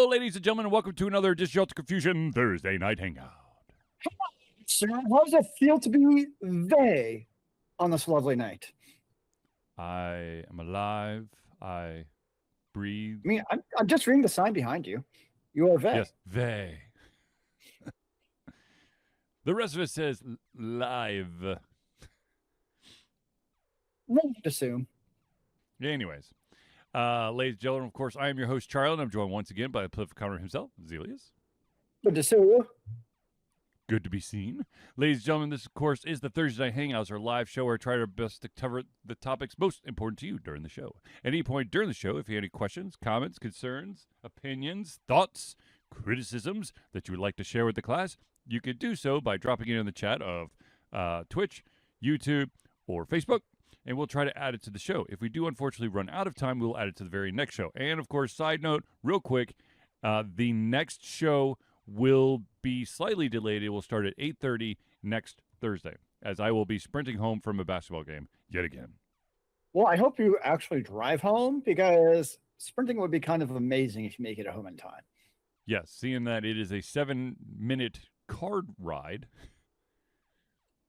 Hello, ladies and gentlemen, and welcome to another edition of the Confusion Thursday Night Hangout. Sir, how does it feel to be they on this lovely night? I am alive. I breathe. I mean, I'm just reading the sign behind you. You are they. Yes, they. The rest of it says live. One would assume. Anyways, ladies and gentlemen, of course, I am your host, Charlie, and I'm joined once again by the political counter himself, Zealeus. Good to see you. Good to be seen. Ladies and gentlemen, this, of course, is the Thursday Night Hangouts, our live show where I try our best to cover the topics most important to you during the show. At any point during the show, if you have any questions, comments, concerns, opinions, thoughts, criticisms that you would like to share with the class, you could do so by dropping it in the chat of Twitch, YouTube, or Facebook, and we'll try to add it to the show. If we do unfortunately run out of time, we'll add it to the very next show. And, of course, side note, real quick, the next show will be slightly delayed. It will start at 8:30 next Thursday, as I will be sprinting home from a basketball game yet again. Well, I hope you actually drive home, because sprinting would be kind of amazing if you make it home in time. Yes, seeing that it is a 7-minute card ride.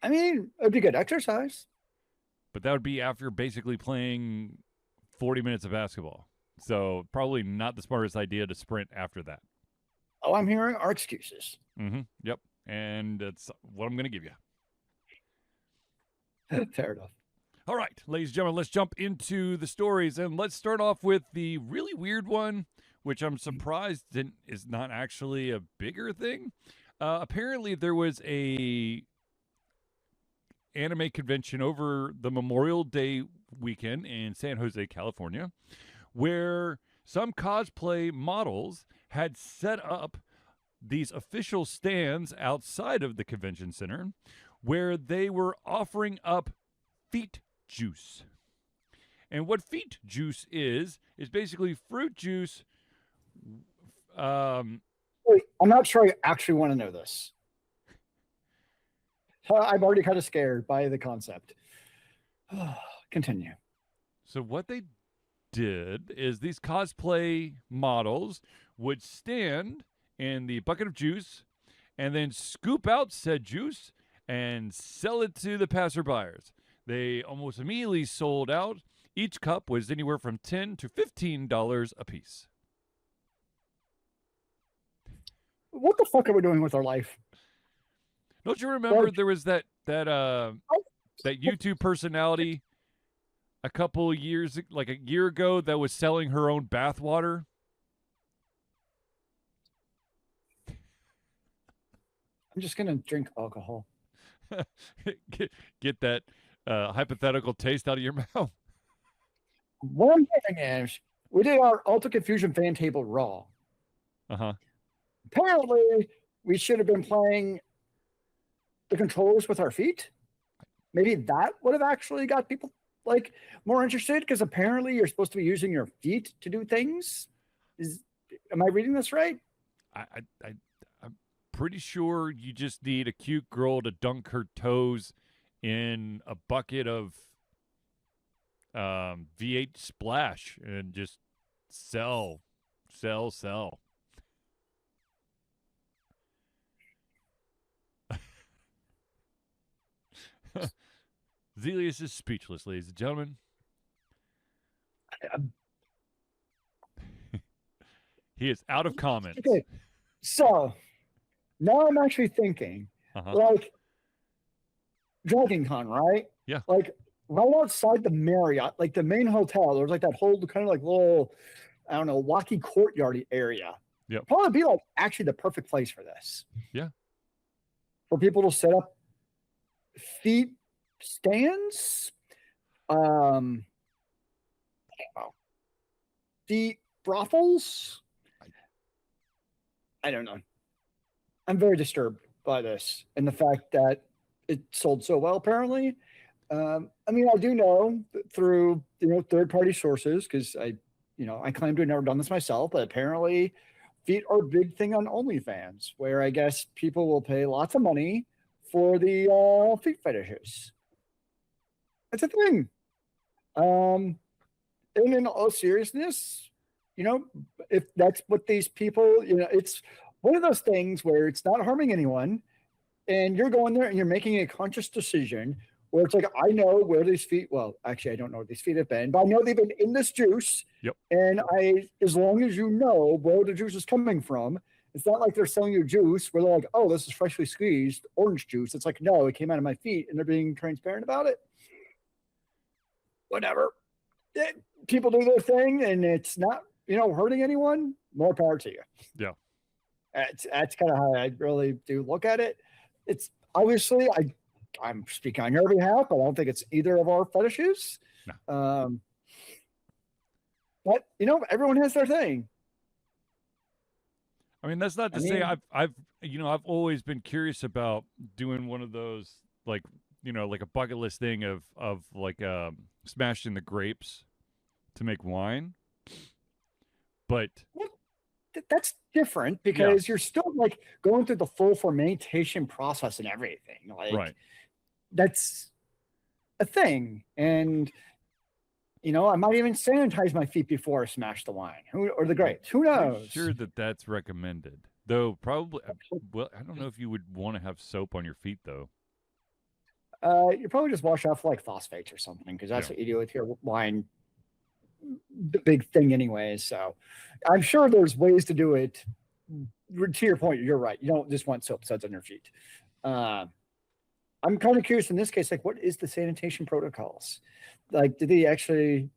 I mean, it'd be good exercise. But that would be after basically playing 40 minutes of basketball. So probably not the smartest idea to sprint after that. All I'm hearing are excuses. Yep. And that's what I'm going to give you. Fair enough. All right, ladies and gentlemen, let's jump into the stories. And let's start off with the really weird one, which I'm surprised is not actually a bigger thing. Apparently, there was a anime convention over the Memorial Day weekend in San Jose, California, where some cosplay models had set up these official stands outside of the convention center where they were offering up feet juice. And what feet juice is basically fruit juice. Wait, I'm not sure I actually want to know this. I'm already kind of scared by the concept. Continue. So what they did is these cosplay models would stand in the bucket of juice and then scoop out said juice and sell it to the passerbyers. They almost immediately sold out. Each cup was anywhere from $10 to $15 a piece. What the fuck are we doing with our life? Don't you remember there was that YouTube personality a couple of years, like a year ago, that was selling her own bathwater? I'm just going to drink alcohol. Get that hypothetical taste out of your mouth. What I'm thinking is, we did our Ultra Confusion fan table raw. Uh-huh. Apparently, we should have been playing the controllers with our feet. Maybe that would have actually got people like more interested, because apparently you're supposed to be using your feet to do things. Am I reading this right? I'm pretty sure you just need a cute girl to dunk her toes in a bucket of V8 Splash and just sell. Zealeus is speechless, ladies and gentlemen. He is out of comments. Okay, so now I'm actually thinking, like, Dragon Con, right? Yeah. Like, right outside the Marriott, like the main hotel, there's like that whole kind of like little, I don't know, walkie courtyard area. Yeah. Probably be like actually the perfect place for this. Yeah. For people to set up feet stands, feet brothels. I don't know. I'm very disturbed by this and the fact that it sold so well, apparently. I mean, I do know through, third-party sources, because I claim to have never done this myself, but apparently feet are a big thing on OnlyFans, where I guess people will pay lots of money for the feet fetishes. It's a thing. And in all seriousness, if that's what these people, it's one of those things where it's not harming anyone, and you're going there and you're making a conscious decision where it's like, I know where these feet, well, actually, I don't know where these feet have been, but I know they've been in this juice. Yep. And as long as you know where the juice is coming from, it's not like they're selling you juice where they're like, oh, this is freshly squeezed orange juice. It's like, no, it came out of my feet, and they're being transparent about it. Whatever. People do their thing, and it's not, hurting anyone. More power to you. Yeah. That's kind of how I really do look at it. It's obviously, I'm speaking on your behalf, but I don't think it's either of our fetishes. No. But everyone has their thing. I mean, that's not to say I've always been curious about doing one of those, like, like a bucket list thing of like smashing the grapes to make wine. But that's different because you're still like going through the full fermentation process and everything. Like, right. That's a thing. And I might even sanitize my feet before I smash the wine or the grapes. Who knows? I'm sure that's recommended. Though probably, well, I don't know if you would want to have soap on your feet, though. You probably just wash off like phosphates or something, because that's what you do with your wine. The big thing anyways. So I'm sure there's ways to do it. To your point, you're right. You don't just want soap suds on your feet. I'm kind of curious in this case, like, what is the sanitation protocols? Like, did they actually,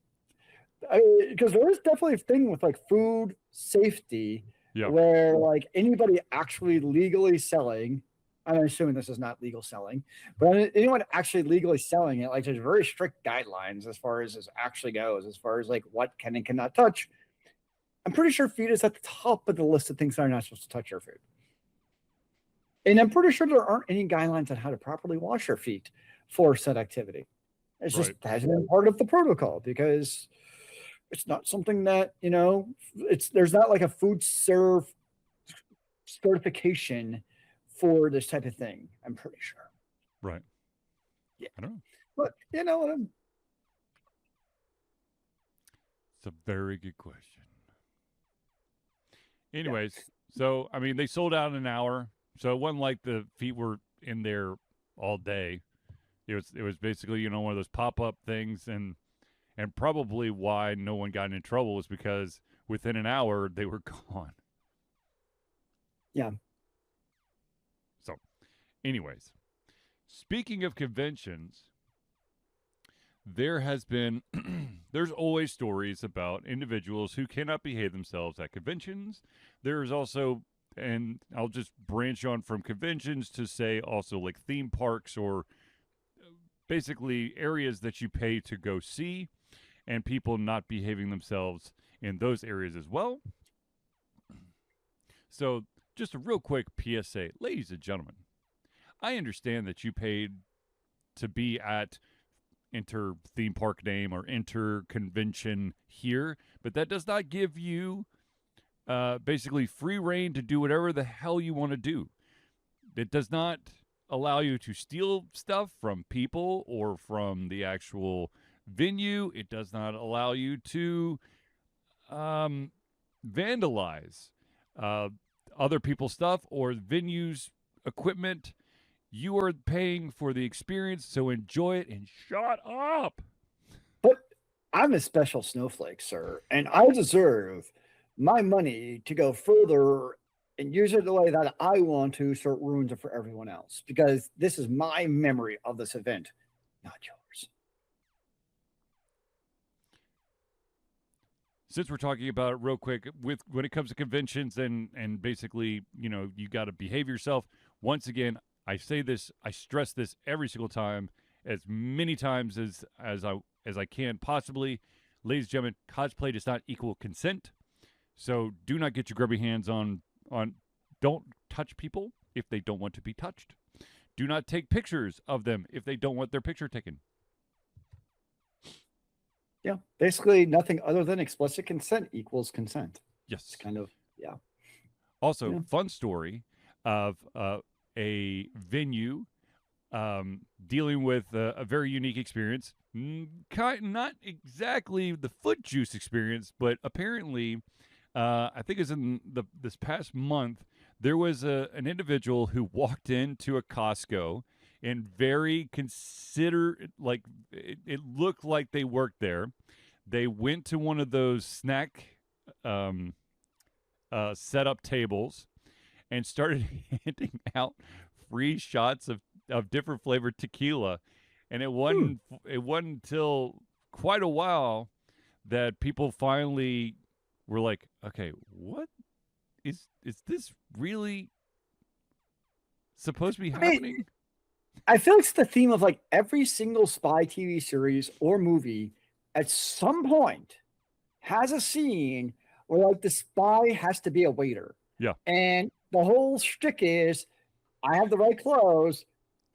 because there is definitely a thing with like food safety where like anybody actually legally selling, I'm assuming this is not legal selling, but anyone actually legally selling it, like, there's very strict guidelines as far as this actually goes, as far as like what can and cannot touch. I'm pretty sure feet is at the top of the list of things that are not supposed to touch your food. And I'm pretty sure there aren't any guidelines on how to properly wash your feet for said activity. It's just hasn't been part of the protocol because it's not something that, there's not like a food serve certification for this type of thing. I'm pretty sure. Right. Yeah. I don't know. But, it's a very good question. Anyways, so, I mean, they sold out in an hour. So it wasn't like the feet were in there all day. It was basically, one of those pop-up things, and probably why no one got in trouble was because within an hour they were gone. Yeah. So, anyways, speaking of conventions, there has been there's always stories about individuals who cannot behave themselves at conventions. There's also, and I'll just branch on from conventions to say also like theme parks or basically areas that you pay to go see, and people not behaving themselves in those areas as well. So just a real quick PSA, ladies and gentlemen, I understand that you paid to be at enter theme park name or enter convention here, but that does not give you basically free reign to do whatever the hell you want to do. It does not allow you to steal stuff from people or from the actual venue. It does not allow you to vandalize other people's stuff or venues' equipment. You are paying for the experience, so enjoy it and shut up. But I'm a special snowflake, sir, and I deserve my money to go further and use it the way that I want to, so it ruins it for everyone else. Because this is my memory of this event, not yours. Since we're talking about it real quick, when it comes to conventions and basically, you got to behave yourself. Once again, I say this, I stress this every single time, as many times as I can possibly. Ladies and gentlemen, cosplay does not equal consent. So do not get your grubby hands on don't touch people if they don't want to be touched. Do not take pictures of them if they don't want their picture taken. Yeah, basically nothing other than explicit consent equals consent. Yes. It's kind of, yeah. Also, fun story of a venue dealing with a very unique experience. Not exactly the foot juice experience, but apparently, I think it's in this past month, there was an individual who walked into a Costco and very like it looked like they worked there. They went to one of those snack um, setup tables and started handing out free shots of different flavored tequila. And it wasn't until quite a while that people finally were like, okay, what is this really supposed to be I mean, happening? I feel it's the theme of like every single spy TV series or movie at some point has a scene where like the spy has to be a waiter. Yeah. And the whole shtick is I have the right clothes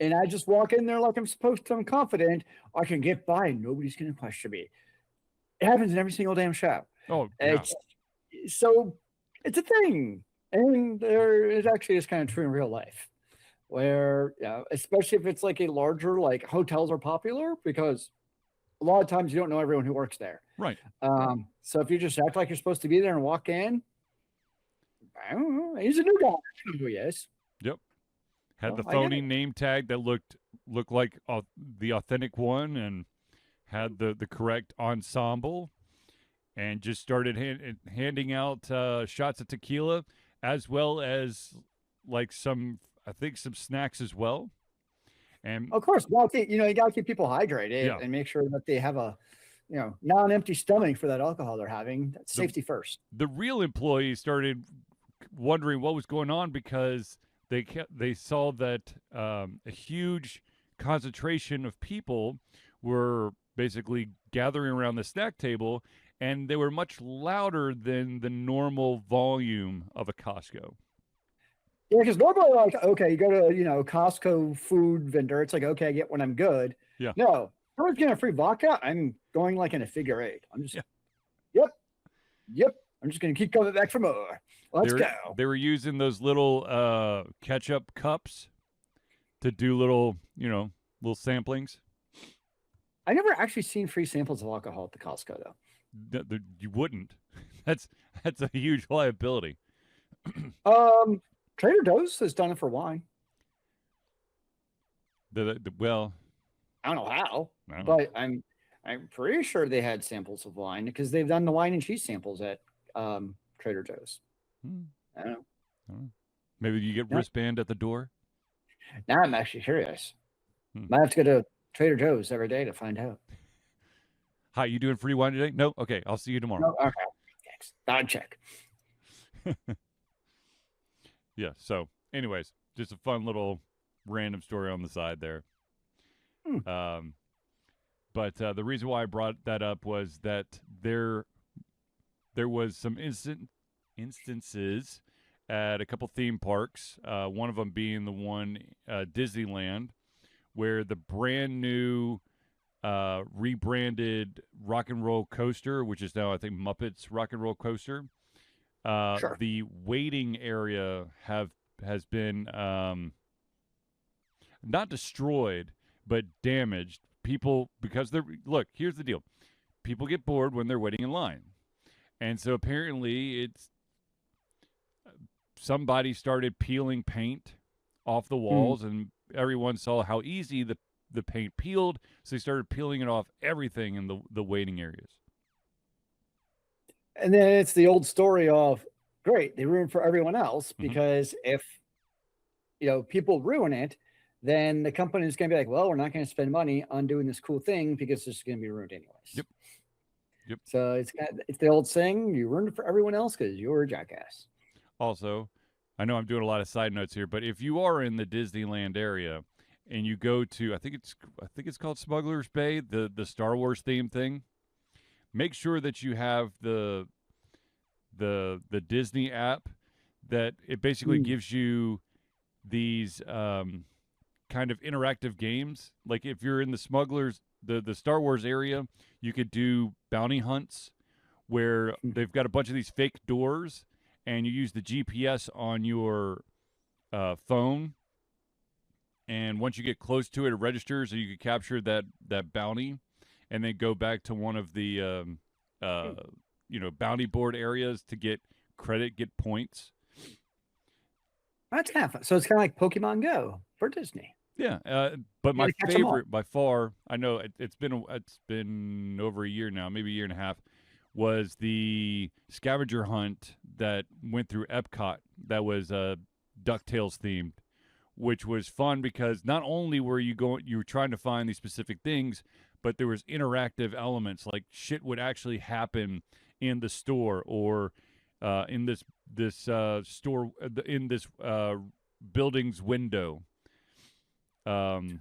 and I just walk in there like I'm supposed to. I'm confident I can get by and nobody's going to question me. It happens in every single damn show. Oh, yeah. It's so it's a thing. And there it actually is kind of true in real life where, especially if it's like a larger, like hotels are popular because a lot of times you don't know everyone who works there. Right. So if you just act like you're supposed to be there and walk in, I don't know. He's a new guy. I don't know who he is. Yep. Had Well, the I get phony it. name tag that looked like the authentic one, and had the correct ensemble, and just started handing out shots of tequila, as well as like I think some snacks as well. And Of course, you got to keep people hydrated yeah, and make sure that they have a, non-empty stomach for that alcohol they're having. That's the safety first. the real employees started wondering what was going on because they saw that a huge concentration of people were basically gathering around the snack table, and they were much louder than the normal volume of a Costco. Yeah, because normally, like, okay, you go to, Costco food vendor. It's like, okay, I get when I'm good. Yeah, No, someone's getting a free vodka. I'm going like in a figure eight. I'm just, yeah. yep, yep. I'm just going to keep coming back for more. They Let's were go. they were using those little ketchup cups to do little little samplings. I never actually seen free samples of alcohol at the Costco though. You wouldn't. That's a huge liability. Trader Joe's has done it for wine. Well, I don't know how, I don't know. but I'm pretty sure they had samples of wine because they've done the wine and cheese samples at Trader Joe's. Hmm. I don't know. I don't know. Maybe you get Now, wristband at the door. now I'm actually curious. Hmm. Might have to go to Trader Joe's every day to find out. Hi, you doing free wine today? No. Okay, I'll see you tomorrow. No, okay, thanks. I'll check. Yeah. So, anyways, just a fun little random story on the side there. Hmm. But the reason why I brought that up was that there was some instances at a couple theme parks. One of them being the one Disneyland, where the brand new rebranded Rock and Roll Coaster, which is now I think Muppets Rock and Roll Coaster, Sure. the waiting area has been not destroyed but damaged. People, because here's the deal: people get bored when they're waiting in line, and so apparently it's somebody started peeling paint off the walls, and everyone saw how easy the paint peeled, so they started peeling it off everything in the waiting areas. And then it's the old story of great, they ruin for everyone else because if people ruin it, then the company is going to be like, well, we're not going to spend money on doing this cool thing because it's going to be ruined anyways. Yep. So it's the old saying, you ruin it for everyone else because you're a jackass. Also, I know I'm doing a lot of side notes here, but if you are in the Disneyland area and you go to, I think it's called Smuggler's Bay, the Star Wars theme thing, make sure that you have the Disney app that it basically gives you these kind of interactive games. Like if you're in the Smugglers, the Star Wars area, you could do bounty hunts where they've got a bunch of these fake doors, and you use the GPS on your phone, and once you get close to it, it registers, and you can capture that bounty, and then go back to one of the bounty board areas to get credit, get points. That's kind of fun. So it's kind of like Pokemon Go for Disney. Yeah, but my gotta catch 'em all. favorite by far, I know it's been over a year now, maybe a year and a half, was the scavenger hunt that went through Epcot. That was DuckTales themed, which was fun because not only were you were trying to find these specific things, but there was interactive elements, like shit would actually happen in the store or in this store in this building's window. It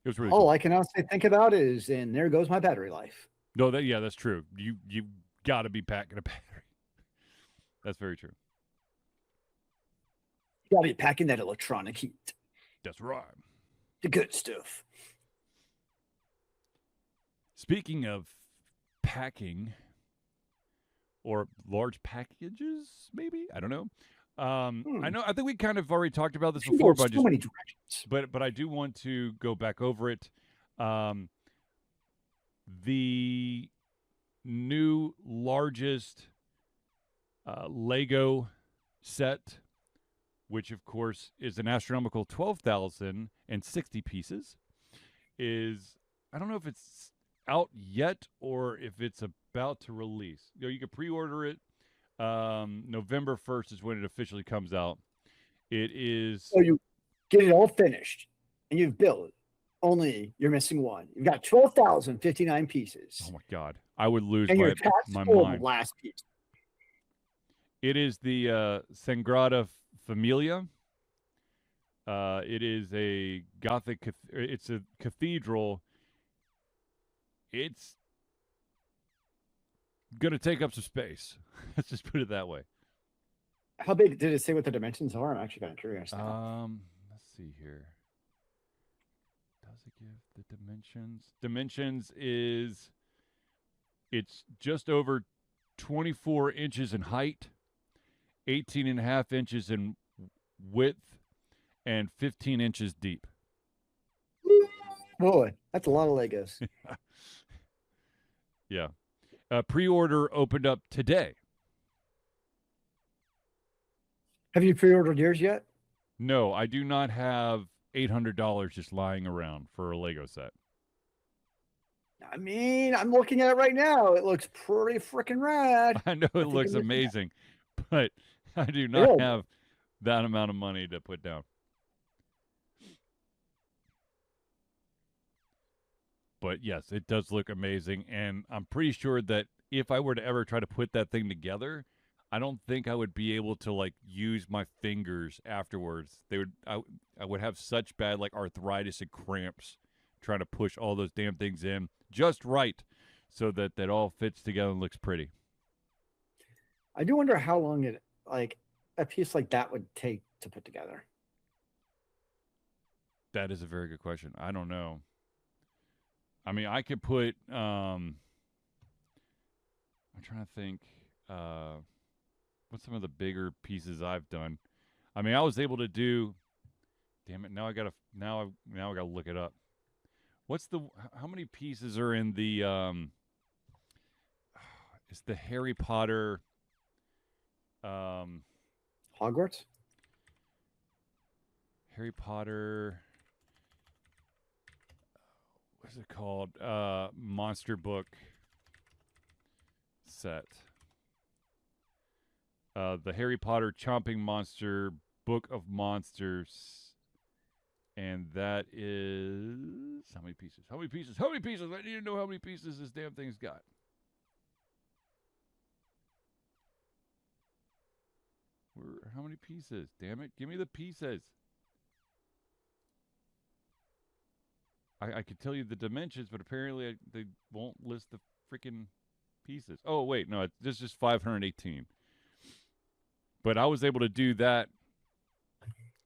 was really All cool. I can honestly think about is, and there goes my battery life. No, that's true. You got to be packing a battery. That's very true. You gotta be packing that electronic heat. That's right. The good stuff. Speaking of packing or large packages, maybe, I don't know. I think we kind of already talked about this before, but many directions. But I do want to go back over it. The new largest Lego set, which of course is an astronomical 12,060 pieces, is, I don't know if it's out yet or if it's about to release. You can pre-order it. November 1st is when it officially comes out. It is. So you get it all finished and you've built it. Only you're missing one. You've got 12,059 pieces. Oh my God. I would lose and my mind. The last piece. It is the Sagrada Familia. It is a Gothic. It's a cathedral. It's gonna take up some space. Let's just put it that way. How big did it say what the dimensions are? I'm actually kind of curious. Let's see here. Does it give the dimensions? Dimensions is, it's just over 24 inches in height, 18 and a half inches in width, and 15 inches deep. Boy, that's a lot of Legos. Yeah. Pre-order opened up today. Have you pre-ordered yours yet? No, I do not have $800 just lying around for a Lego set. I mean, I'm looking at it right now. It looks pretty freaking rad. I know it looks amazing, but I do not have that amount of money to put down. But yes, it does look amazing, and I'm pretty sure that if I were to ever try to put that thing together, I don't think I would be able to like use my fingers afterwards. I would have such bad like arthritis and cramps trying to push all those damn things in just right so that that all fits together and looks pretty. I do wonder how long it like a piece like that would take to put together. That is a very good question. I don't know. I mean, I could put I'm trying to think what's some of the bigger pieces I've done. I mean, I was able to do, damn it, now I gotta look it up. What's the, how many pieces are in the it's the Harry Potter Hogwarts? Harry Potter, what's it called? Monster book set. The Harry Potter Chomping Monster Book of Monsters. And that is, how many pieces? How many pieces? How many pieces? I need to know how many pieces this damn thing's got. How many pieces? Damn it. Give me the pieces. I could tell you the dimensions, but apparently they won't list the freaking pieces. Oh, wait. No, this is just 518. But I was able to do that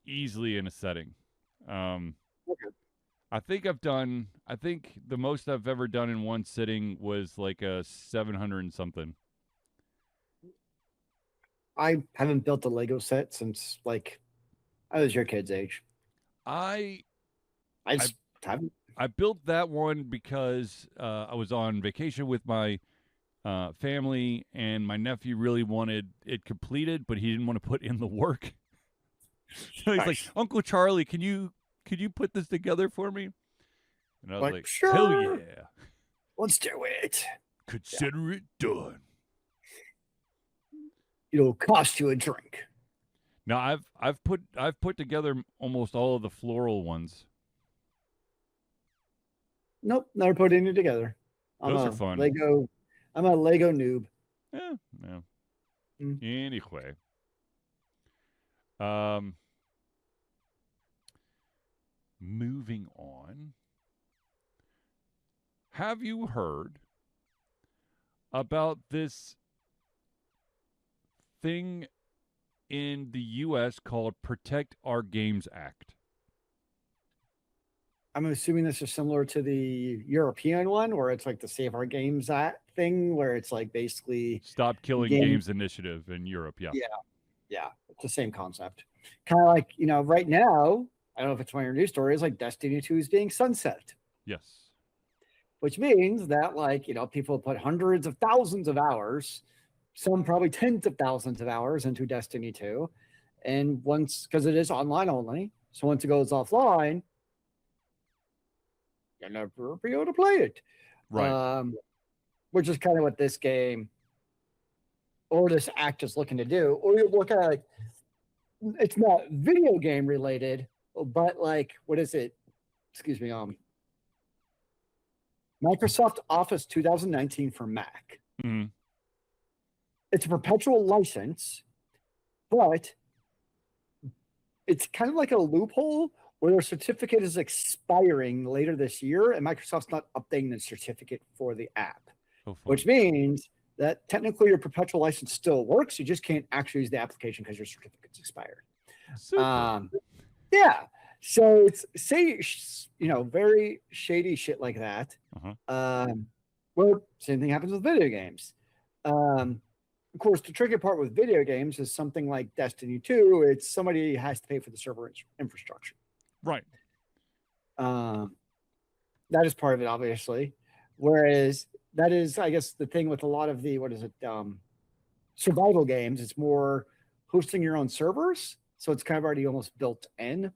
easily in a setting. Okay. I think the most I've ever done in one sitting was like a 700 and something. I haven't built a Lego set since like I was your kid's age. I I just haven't. I built that one because I was on vacation with my family, and my nephew really wanted it completed, but he didn't want to put in the work. So he's like, Nice. Uncle Charlie, can you put this together for me? And I was like, Sure. hell yeah. Let's do it. Consider it done. It'll cost you a drink. Now I've put together almost all of the floral ones. Nope, never put any together. Those are fun. I'm a Lego noob. Yeah, yeah. Mm. Anyway. Moving on. Have you heard about this thing in the US called Protect Our Games Act? I'm assuming this is similar to the European one, where it's like the Save Our Games Act thing, where it's like basically Stop Killing Games Initiative in Europe. Yeah. Yeah, it's the same concept. Kind of like, right now, I don't know if it's one of your news stories, like Destiny 2 is being sunset. Yes. Which means that, like, people put hundreds of thousands of hours, some probably tens of thousands of hours into Destiny 2. And because it is online only, so once it goes offline, you'll never be able to play it. Right. Which is kind of what this game or this act is looking to do. Or you look at, it's not video game related, but like, what is it? Excuse me. Microsoft Office 2019 for Mac. Mm-hmm. It's a perpetual license, but it's kind of like a loophole where their certificate is expiring later this year, and Microsoft's not updating the certificate for the app, which means that technically your perpetual license still works. You just can't actually use the application because your certificate's expired. Yeah. So it's very shady shit like that. Well, same thing happens with video games. Of course, the tricky part with video games is something like Destiny 2. It's somebody has to pay for the server infrastructure. Right. That is part of it, obviously. Whereas that is, I guess, the thing with a lot of the, survival games. It's more hosting your own servers. So it's kind of already almost built in.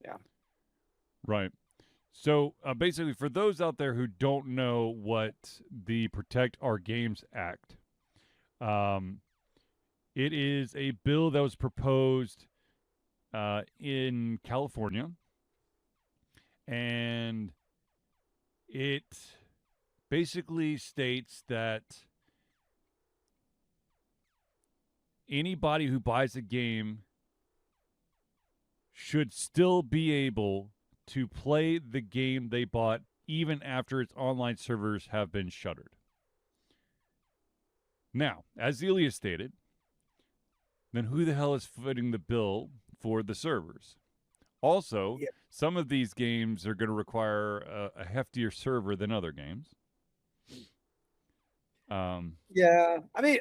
Yeah. Right. So basically, for those out there who don't know what the Protect Our Games Act, it is a bill that was proposed in California, and it basically states that anybody who buys a game should still be able to play the game they bought even after its online servers have been shuttered. Now, as Zealeus stated, then who the hell is footing the bill for the servers? Also, some of these games are going to require a heftier server than other games. Yeah, I mean,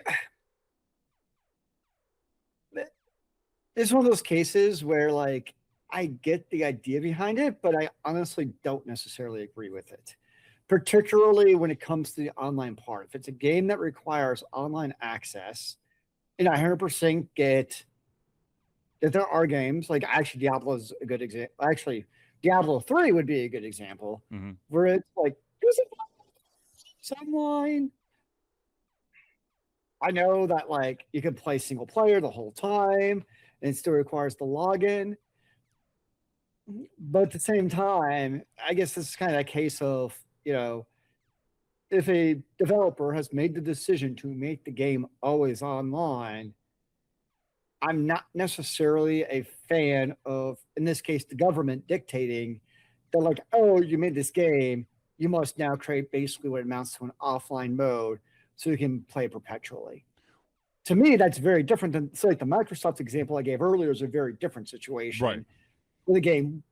it's one of those cases where, like, I get the idea behind it, but I honestly don't necessarily agree with it, particularly when it comes to the online part. If it's a game that requires online access, and I 100% get that there are games, like actually Diablo is a good example. Actually, Diablo 3 would be a good example, where it's like, it's online. I know that, like, you can play single player the whole time, and it still requires the login. But at the same time, I guess this is kind of a case of, if a developer has made the decision to make the game always online, I'm not necessarily a fan of, in this case, the government dictating that, like, oh, you made this game, you must now create basically what amounts to an offline mode so you can play perpetually. To me, that's very different than, say, like the Microsoft example I gave earlier is a very different situation. Right. The game,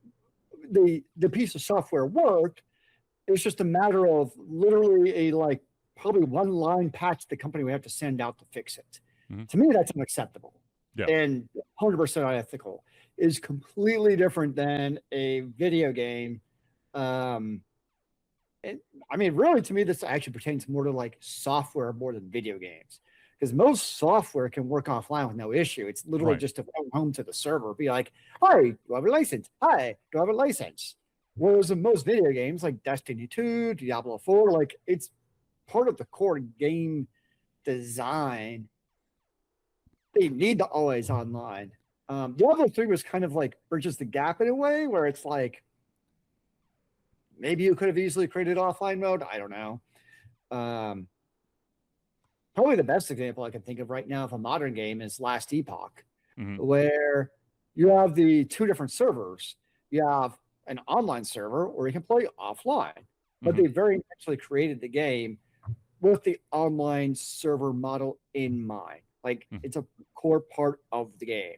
the piece of software worked. It's just a matter of literally probably one line patch the company would have to send out to fix it. To me, that's unacceptable and 100% unethical. is completely different than a video game. Um, and I mean, really, to me, this actually pertains more to like software more than video games. Because most software can work offline with no issue. It's literally Right. just to go home to the server, be like, "Hi, do I have a license? Hi, do I have a license?" Whereas in most video games, like Destiny 2, Diablo 4, like it's part of the core game design. They need to always online. Diablo 3 was kind of like bridges the gap in a way where it's like maybe you could have easily created offline mode. I don't know. Um, Probably the best example I can think of right now of a modern game is Last Epoch, Mm-hmm. where you have the two different servers. You have an online server where you can play offline, but Mm-hmm. they very actually created the game with the online server model in mind. Like Mm-hmm. it's a core part of the game.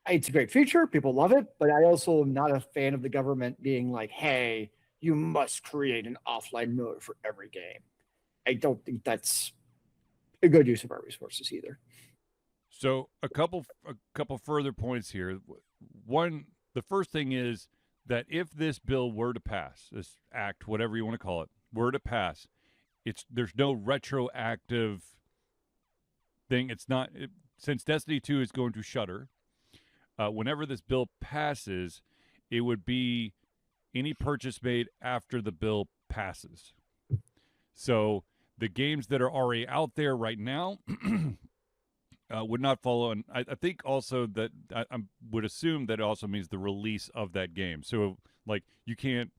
It's a great feature. People love it, but I also am not a fan of the government being like, hey, you must create an offline mode for every game. I don't think that's a good use of our resources either. So a couple further points here. One, the first thing is that if this bill were to pass, this act, whatever you want to call it, were to pass, there's no retroactive thing. It's not since Destiny 2 is going to shutter. Whenever this bill passes, it would be any purchase made after the bill passes. So the games that are already out there right now would not follow. And I think also that I would assume that it also means the release of that game. So, like, you can't,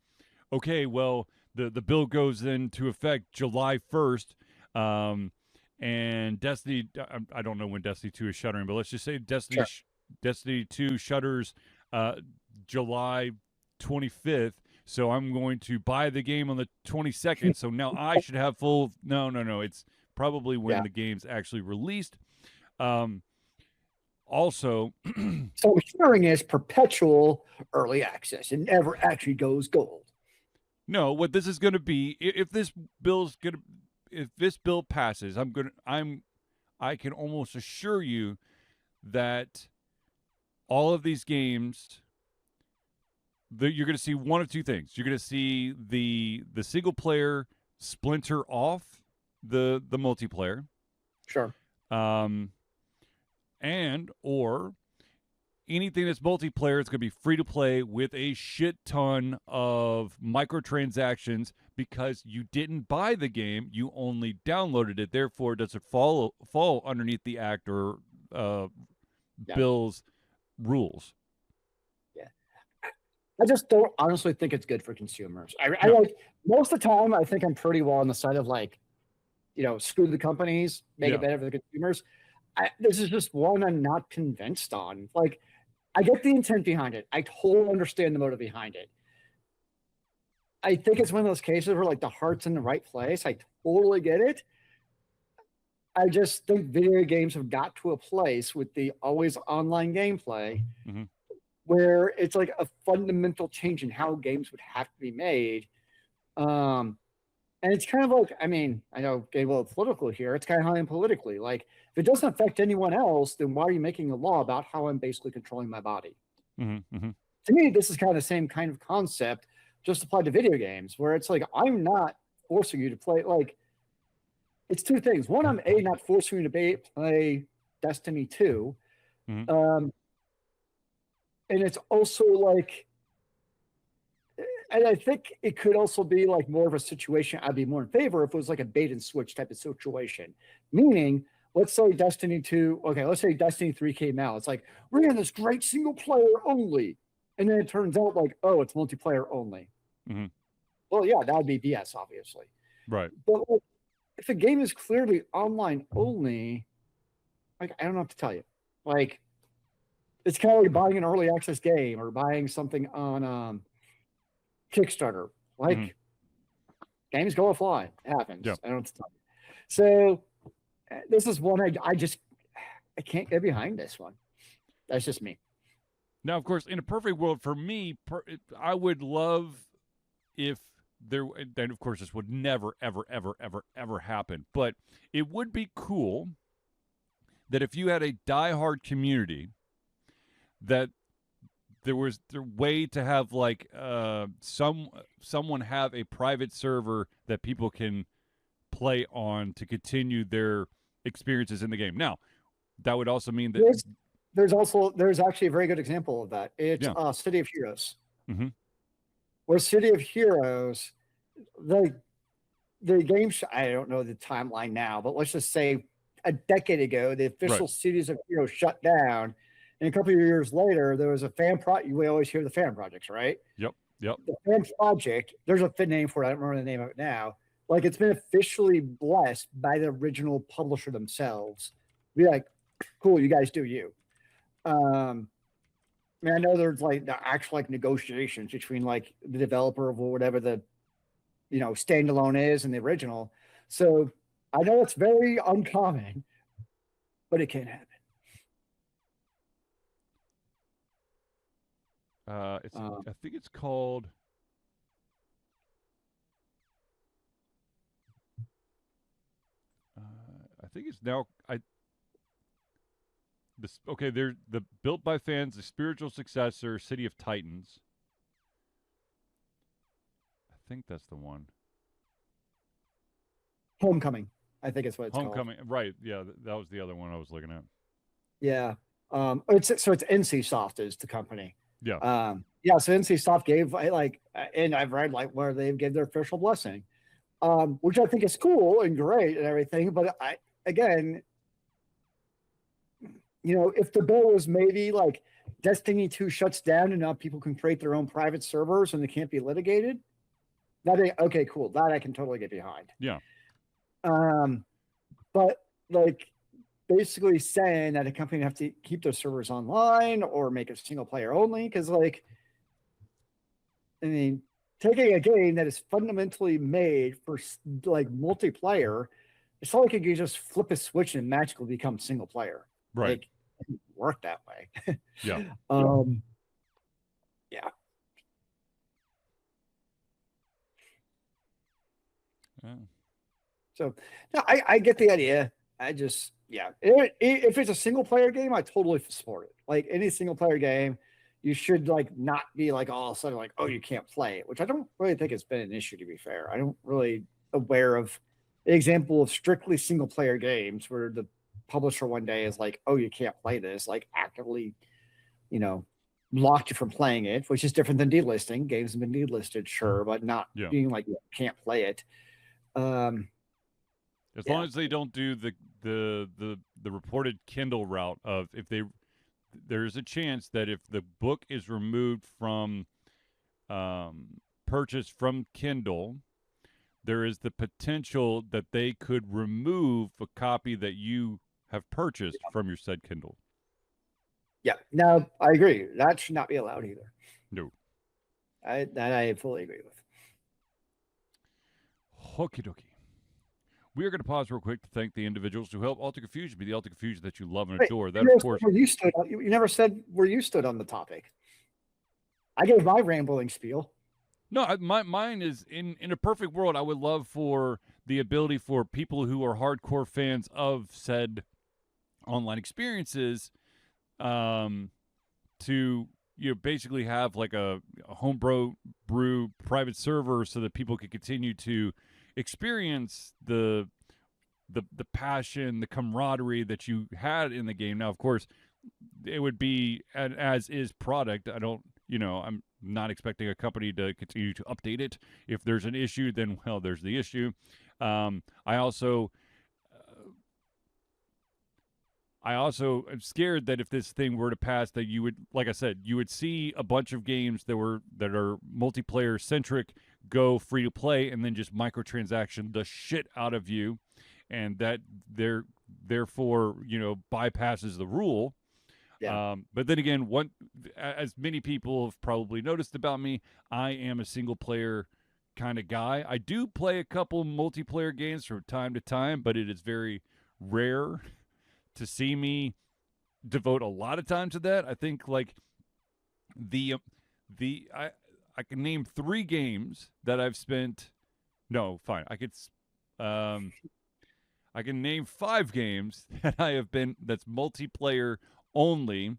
okay, well, the bill goes into effect July 1st. And Destiny, I don't know when Destiny 2 is shuttering, but let's just say Sure. Destiny 2 shutters July 25th. So I'm going to buy the game on the 22nd. So now I should have full. No. It's probably when Yeah. the game's actually released. Also, So sharing is perpetual early access. It never actually goes gold. no, what this is going to be, if this bill passes, I can almost assure you that all of these games, you're going to see one of two things. You're going to see the single player splinter off the multiplayer, Sure. and or anything that's multiplayer is going to be free to play with a shit ton of microtransactions because you didn't buy the game, you only downloaded it. Therefore, it doesn't fall underneath the act or Bill's rules. Yeah. I just don't honestly think it's good for consumers. I No. like most of the time, I think I'm pretty well on the side of like, screw the companies, make Yeah. it better for the consumers. This is just one I'm not convinced on. Like, I get the intent behind it. I totally understand the motive behind it. I think it's one of those cases where like the heart's in the right place. I totally get it. I just think video games have got to a place with the always online gameplay Mm-hmm. where it's like a fundamental change in how games would have to be made. And it's kind of like, I mean, I know getting a little political here. It's kind of how I'm politically. Like, if it doesn't affect anyone else, then why are you making a law about how I'm basically controlling my body? Mm-hmm. Mm-hmm. To me, this is kind of the same kind of concept, just applied to video games, where it's like, I'm not forcing you to play. Like, it's two things. One, I'm not forcing you to play Destiny 2. Mm-hmm. And it's also like, and I think it could also be like more of a situation I'd be more in favor if it was like a bait and switch type of situation. Meaning, let's say Destiny 2, okay, let's say Destiny 3 came out. It's like, we're in this great single player only. And then it turns out like, oh, it's multiplayer only. Mm-hmm. Well, yeah, that would be BS, obviously. Right. But like, if a game is clearly online only, like, I don't know what to tell you. Like, it's kind of like buying an early access game or buying something on Kickstarter. Like, mm-hmm. games go offline. It happens. Yeah. I don't know what to tell you. So this is one I can't get behind this one. That's just me. Now, of course, in a perfect world, for me, I would love if there. Then, of course, this would never, ever, ever, ever, ever happen. But it would be cool that if you had a diehard community, that there was the way to have like someone have a private server that people can play on to continue their experiences in the game. Now, that would also mean that there's actually a very good example of that. It's yeah. City of Heroes. Mm-hmm. Where City of Heroes, the game, I don't know the timeline now, but let's just say a decade ago, the official Right. Cities of Heroes shut down. And a couple of years later, there was a fan project. We always hear the fan projects, right? Yep. The fan project, there's a fit name for it. I don't remember the name of it now. Like, it's been officially blessed by the original publisher themselves. Be like, cool, you guys do you. I mean, I know there's like the actual like negotiations between like the developer of whatever the standalone is and the original. So I know it's very uncommon, but it can happen. I think it's called. I think it's now. They're the built by fans, the spiritual successor, City of Titans. I think that's the one. Homecoming, I think it's what it's Homecoming, called. right? Yeah, that was the other one I was looking at. Yeah. It's NCSoft is the company. Yeah. Yeah. So NCSoft gave and I've read like where they gave their official blessing, which I think is cool and great and everything. But again, if the bill was maybe like Destiny 2 shuts down and now people can create their own private servers and they can't be litigated, okay, cool. That I can totally get behind. Yeah. But like basically saying that a company have to keep their servers online or make it single player only, because like, I mean, taking a game that is fundamentally made for like multiplayer, it's not like you can just flip a switch and magically become single player. Right. Like, it doesn't work that way. Yeah. Yeah. Yeah. So no, I get the idea. I just, yeah. If it's a single player game, I totally support it. Like any single player game, you should like not be like all of a sudden like, oh, you can't play it, which I don't really think it's been an issue, to be fair. I don't really aware of an example of strictly single player games where the publisher one day is like, oh, you can't play this, like actively, blocked you from playing it, which is different than delisting. Games have been delisted, sure, but not being like you can't play it. As long as they don't do the reported Kindle route of there's a chance that if the book is removed from purchase from Kindle, there is the potential that they could remove a copy that you have purchased from your said Kindle. Yeah, no, I agree. That should not be allowed either. No. That I fully agree with. Okie dokie. We are going to pause real quick to thank the individuals who help Alter Confusion be the Alter Confusion that you love and adore. That, of course, you never said where you stood on the topic. I gave my rambling spiel. No, mine is in a perfect world. I would love for the ability for people who are hardcore fans of said online experiences, to basically have like a homebrew private server so that people could continue to experience the passion, the camaraderie that you had in the game. Now, of course, it would be an as is product. I'm not expecting a company to continue to update it. If there's an issue, then well, there's the issue. I also am scared that if this thing were to pass, that you would, like I said, you would see a bunch of games that are multiplayer centric go free to play and then just microtransaction the shit out of you, and that therefore bypasses the rule. Yeah. But then again, as many people have probably noticed about me, I am a single player kind of guy. I do play a couple multiplayer games from time to time, but it is very rare to see me devote a lot of time to that. I think like I can name 3 games that I've spent. No, fine. I I can name 5 games that I have been that's multiplayer only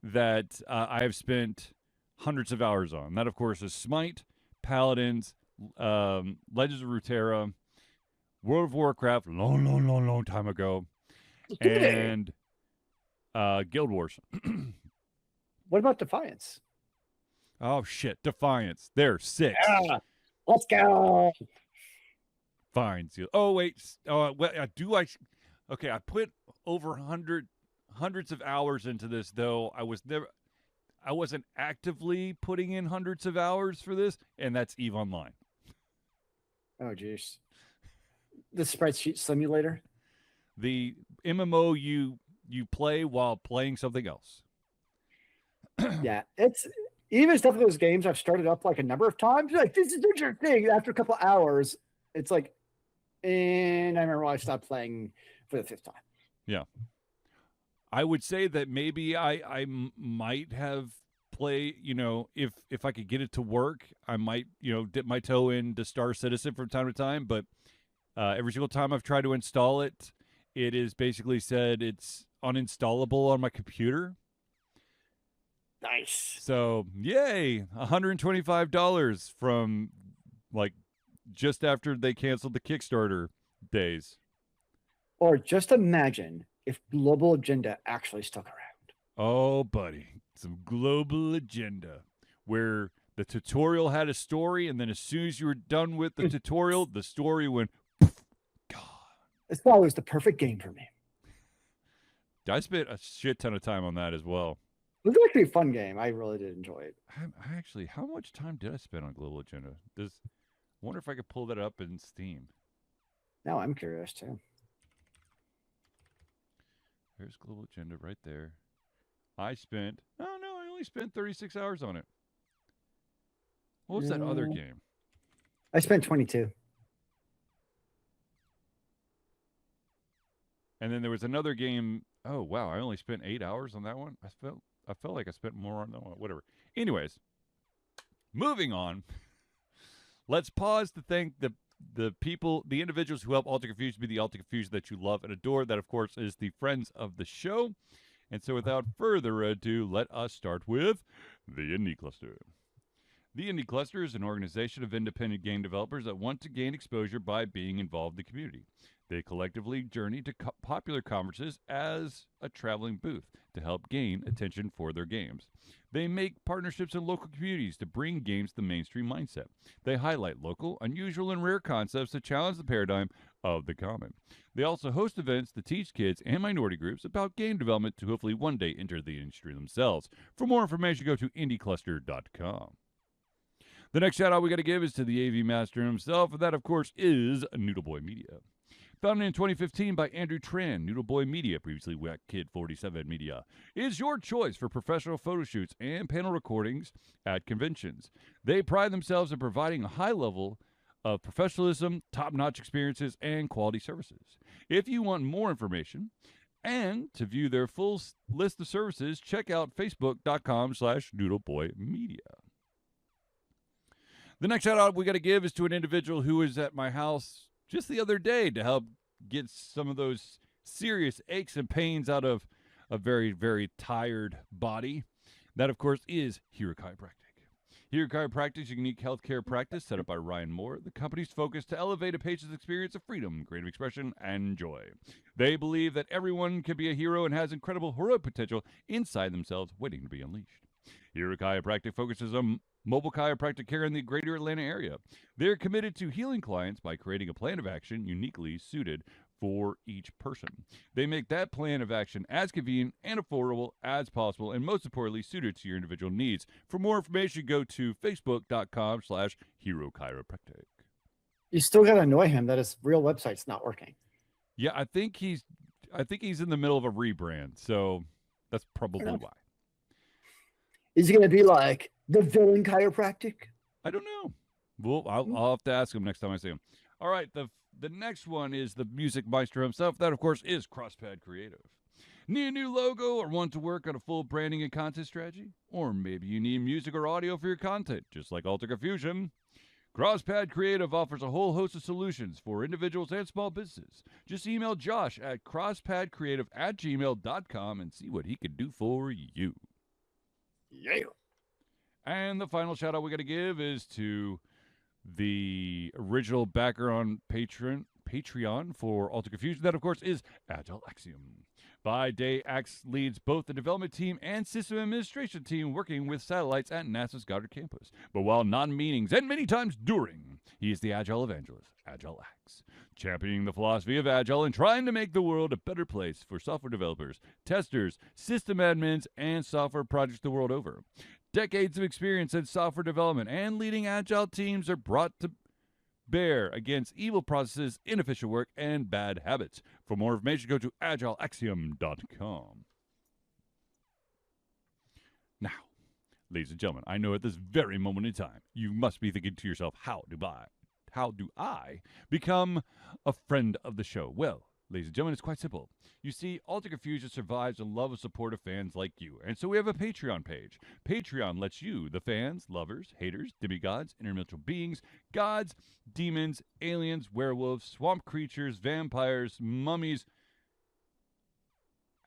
that I have spent hundreds of hours on. That, of course, is Smite, Paladins, Legends of Runeterra, World of Warcraft, long time ago, and Guild Wars. What about Defiance? Oh shit, Defiance. There, 6. Yeah, let's go. Fine. Oh wait. Oh, well, do I? Okay, I put over hundreds of hours into this, though. I wasn't actively putting in hundreds of hours for this, and that's EVE Online. Oh, jeez. The spreadsheet simulator. The MMO you play while playing something else. Yeah, it's even stuff of those games I've started up like a number of times. Like, this is your thing. After a couple of hours, it's like, and I remember I stopped playing for the 5th time. Yeah. I would say that maybe I might have play, if I could get it to work, I might, dip my toe into Star Citizen from time to time, but every single time I've tried to install it, it is basically said it's uninstallable on my computer. Nice. So, yay, $125 from like just after they canceled the Kickstarter days. Or just imagine if Global Agenda actually stuck around. Oh, buddy, some Global Agenda where the tutorial had a story, and then as soon as you were done with the tutorial, the story went, poof, God. This probably was the perfect game for me. I spent a shit ton of time on that as well. It was actually a fun game. I really did enjoy it. I actually, how much time did I spend on Global Agenda? I wonder if I could pull that up in Steam. Now I'm curious too. There's Global Agenda right there. I only spent 36 hours on it. What was that other game? I spent 22. And then there was another game. Oh, wow. I only spent 8 hours on that one. I felt like I spent more on that one. Whatever. Anyways, moving on. Let's pause to thank the individuals who help Alter Confusion be the Alter Confusion that you love and adore. That, of course, is the friends of the show. And so without further ado, let us start with the Indie Cluster. The Indie Cluster is an organization of independent game developers that want to gain exposure by being involved in the community. They collectively journey to popular conferences as a traveling booth to help gain attention for their games. They make partnerships in local communities to bring games to the mainstream mindset. They highlight local, unusual, and rare concepts to challenge the paradigm of the common. They also host events to teach kids and minority groups about game development to hopefully one day enter the industry themselves. For more information, go to indiecluster.com. The next shout out we got to give is to the AV master himself, and that, of course, is Noodleboy Media. Founded in 2015 by Andrew Tran, Noodleboy Media, previously Whack Kid 47 Media, is your choice for professional photo shoots and panel recordings at conventions. They pride themselves in providing a high level of professionalism, top-notch experiences, and quality services. If you want more information and to view their full list of services, check out facebook.com/noodleboymedia. The next shout out we got to give is to an individual who was at my house just the other day to help get some of those serious aches and pains out of a very, very tired body. That, of course, is Hero Chiropractic. Hero Chiropractic is a unique healthcare practice set up by Ryan Moore. The company's focus to elevate a patient's experience of freedom, creative expression, and joy. They believe that everyone can be a hero and has incredible heroic potential inside themselves waiting to be unleashed. Hero Chiropractic focuses on mobile chiropractic care in the greater Atlanta area. They're committed to healing clients by creating a plan of action uniquely suited for each person. They make that plan of action as convenient and affordable as possible, and most importantly, suited to your individual needs. For more information, go to facebook.com/Hero Chiropractic. You still got to annoy him that his real website's not working. Yeah, I think he's in the middle of a rebrand, so that's probably why. Is he going to be like the villain chiropractic? I don't know. Well, I'll have to ask him next time I see him. All right, the next one is the music maestro himself. That, of course, is CrossPad Creative. Need a new logo or want to work on a full branding and content strategy? Or maybe you need music or audio for your content, just like Alter Confusion. CrossPad Creative offers a whole host of solutions for individuals and small businesses. Just email Josh at crosspadcreative@gmail.com and see what he can do for you. Yeah. And the final shout out we got to give is to the original backer on Patreon for Alter Confusion. That, of course, is Agile Axiom. By day, Axe leads both the development team and system administration team working with satellites at NASA's Goddard campus. But while not in meetings and many times during, he is the Agile evangelist, Agile Axe, championing the philosophy of Agile and trying to make the world a better place for software developers, testers, system admins, and software projects the world over. Decades of experience in software development and leading Agile teams are brought to bear against evil processes, inefficient work, and bad habits. For more information, go to agileaxiom.com. Now, ladies and gentlemen, I know at this very moment in time, you must be thinking to yourself, how do I become a friend of the show? Well, ladies and gentlemen, it's quite simple. You see, Alter Confusion survives on love and support of fans like you, and so we have a Patreon page. Patreon lets you, the fans, lovers, haters, demigods, interdimensional beings, gods, demons, aliens, werewolves, swamp creatures, vampires, mummies,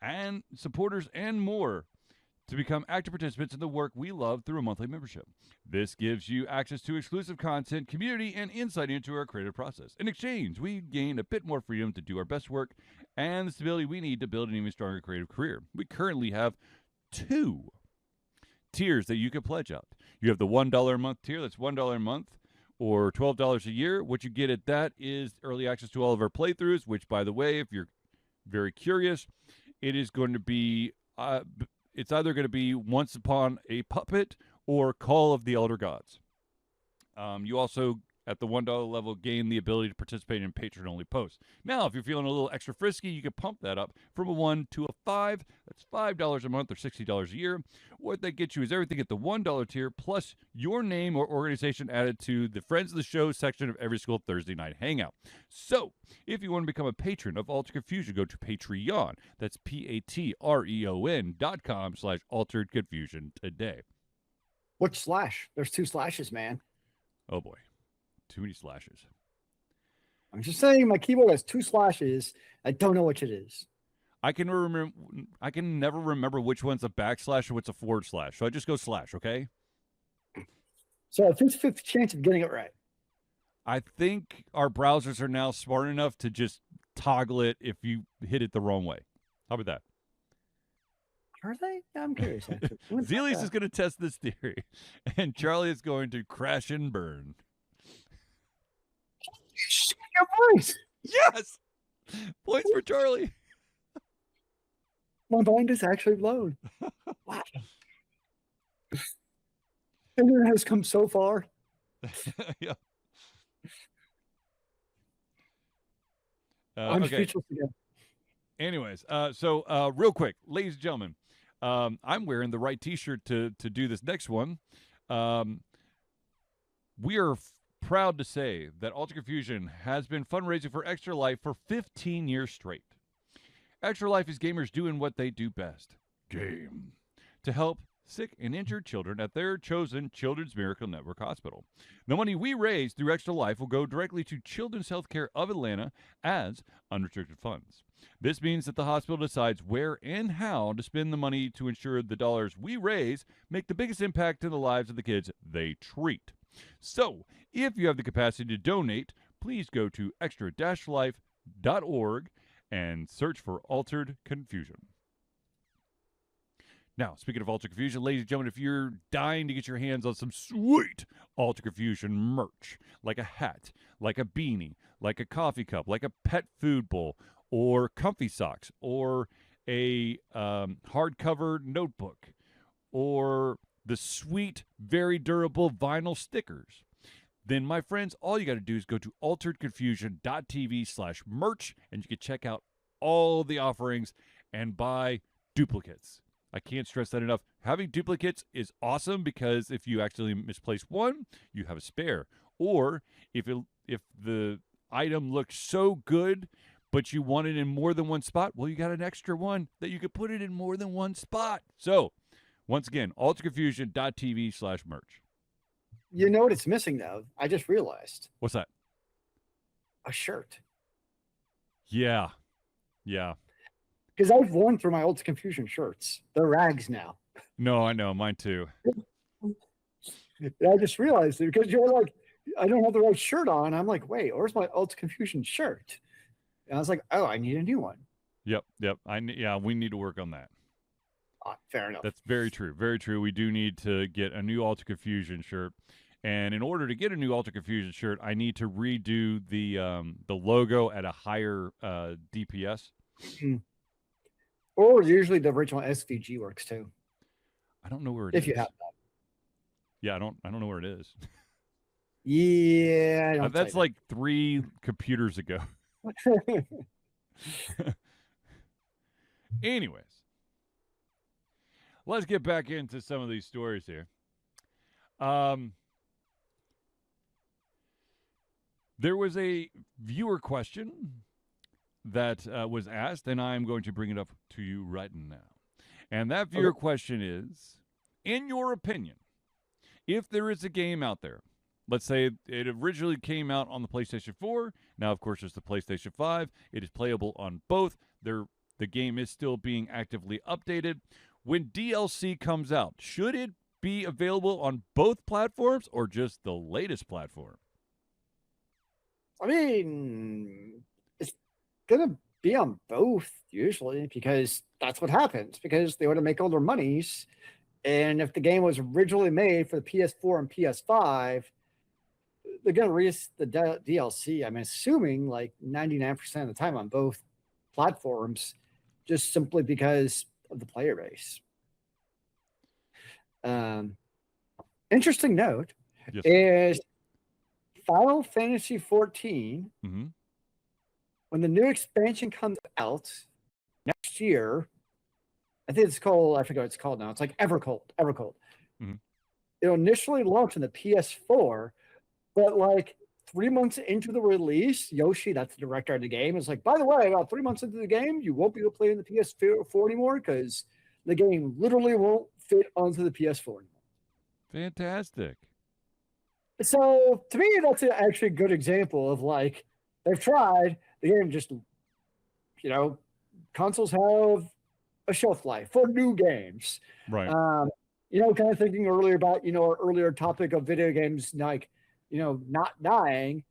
and supporters and more, to become active participants in the work we love through a monthly membership. This gives you access to exclusive content, community, and insight into our creative process. In exchange, we gain a bit more freedom to do our best work and the stability we need to build an even stronger creative career. We currently have 2 tiers that you can pledge out. You have the $1 a month tier, that's $1 a month, or $12 a year. What you get at that is early access to all of our playthroughs, which, by the way, if you're very curious, it is going to be... it's either going to be Once Upon a Puppet or Call of the Elder Gods. You also, at the $1 level, gain the ability to participate in patron-only posts. Now, if you're feeling a little extra frisky, you can pump that up from a 1 to a 5. That's $5 a month or $60 a year. What that gets you is everything at the $1 tier, plus your name or organization added to the Friends of the Show section of every single Thursday night hangout. So, if you want to become a patron of Alter Confusion, go to Patreon. That's patreon.com/Altered Confusion today. Which slash? There's 2 slashes, man. Oh boy, too many slashes. I'm just saying my keyboard has 2 slashes. I don't know which it is. I can never remember which one's a backslash or what's a forward slash. So I just go slash, okay? So a 50-50 chance of getting it right. I think our browsers are now smart enough to just toggle it if you hit it the wrong way. How about that? Are they? I'm curious. Zealeus is going to test this theory, and Charlie is going to crash and burn. Your voice. Yes! Points for Charlie. My mind is actually blown. Wow. Internet has come so far. Yeah. I'm okay. speechless again. Anyways, so real quick, ladies and gentlemen, I'm wearing the right T-shirt to do this next one. We are proud to say that Alter Confusion has been fundraising for Extra Life for 15 years straight. Extra Life is gamers doing what they do best, game, to help sick and injured children at their chosen Children's Miracle Network hospital. The money we raise through Extra Life will go directly to Children's Healthcare of Atlanta as unrestricted funds. This means that the hospital decides where and how to spend the money to ensure the dollars we raise make the biggest impact in the lives of the kids they treat. So, if you have the capacity to donate, please go to extra-life.org and search for Altered Confusion. Now, speaking of Alter Confusion, ladies and gentlemen, if you're dying to get your hands on some sweet Alter Confusion merch, like a hat, like a beanie, like a coffee cup, like a pet food bowl, or comfy socks, or a hardcover notebook, or the sweet, very durable vinyl stickers, then, my friends, all you got to do is go to alteredconfusion.tv/merch, and you can check out all the offerings and buy duplicates. I can't stress that enough. Having duplicates is awesome because if you accidentally misplace one, you have a spare. Or if the item looks so good, but you want it in more than one spot, well, you got an extra one that you could put it in more than one spot. So, once again, alteredconfusion.tv/merch. You know what it's missing though? I just realized What's that? a shirt. Yeah. Yeah. Because I've worn through my Ultimate Confusion shirts. They're rags now. No, I know. Mine too. And I just realized it because you're like, I don't have the right shirt on. I'm like, wait, where's my Ultimate Confusion shirt? And I was like, oh, I need a new one. Yep. Yeah, we need to work on that. Fair enough. That's very true. Very true. We do need to get a new Alter Confusion shirt. And in order to get a new Alter Confusion shirt, I need to redo the logo at a higher DPS. Or usually the original SVG works too. I don't know where it is. If you have that. Yeah, I don't know where it is. Yeah, that's like 3 computers ago. Anyways, let's get back into some of these stories here. There was a viewer question that was asked, and I'm going to bring it up to you right now. And that viewer question is, in your opinion, if there is a game out there, let's say it originally came out on the PlayStation 4, now, of course, it's the PlayStation 5. It is playable on both. The game is still being actively updated. When DLC comes out, should it be available on both platforms or just the latest platform? I mean, it's going to be on both usually because that's what happens because they want to make all their monies. And if the game was originally made for the PS4 and PS5, they're going to release the DLC. I'm assuming like 99% of the time on both platforms, just simply because of the player base. Interesting note is Final Fantasy 14, when the new expansion comes out next year, I think it's called, I forget what it's called now. It's like Evercold. It'll initially launch on the PS4, but like 3 months into the release, Yoshi, that's the director of the game, is like, by the way, about 3 months into the game, you won't be able to play in the PS4 anymore because the game literally won't fit onto the PS4 anymore. Fantastic. So to me, that's actually a good example of like, they've tried, the game just, consoles have a shelf life for new games. Right. Kind of thinking earlier about, our earlier topic of video games, like, not dying,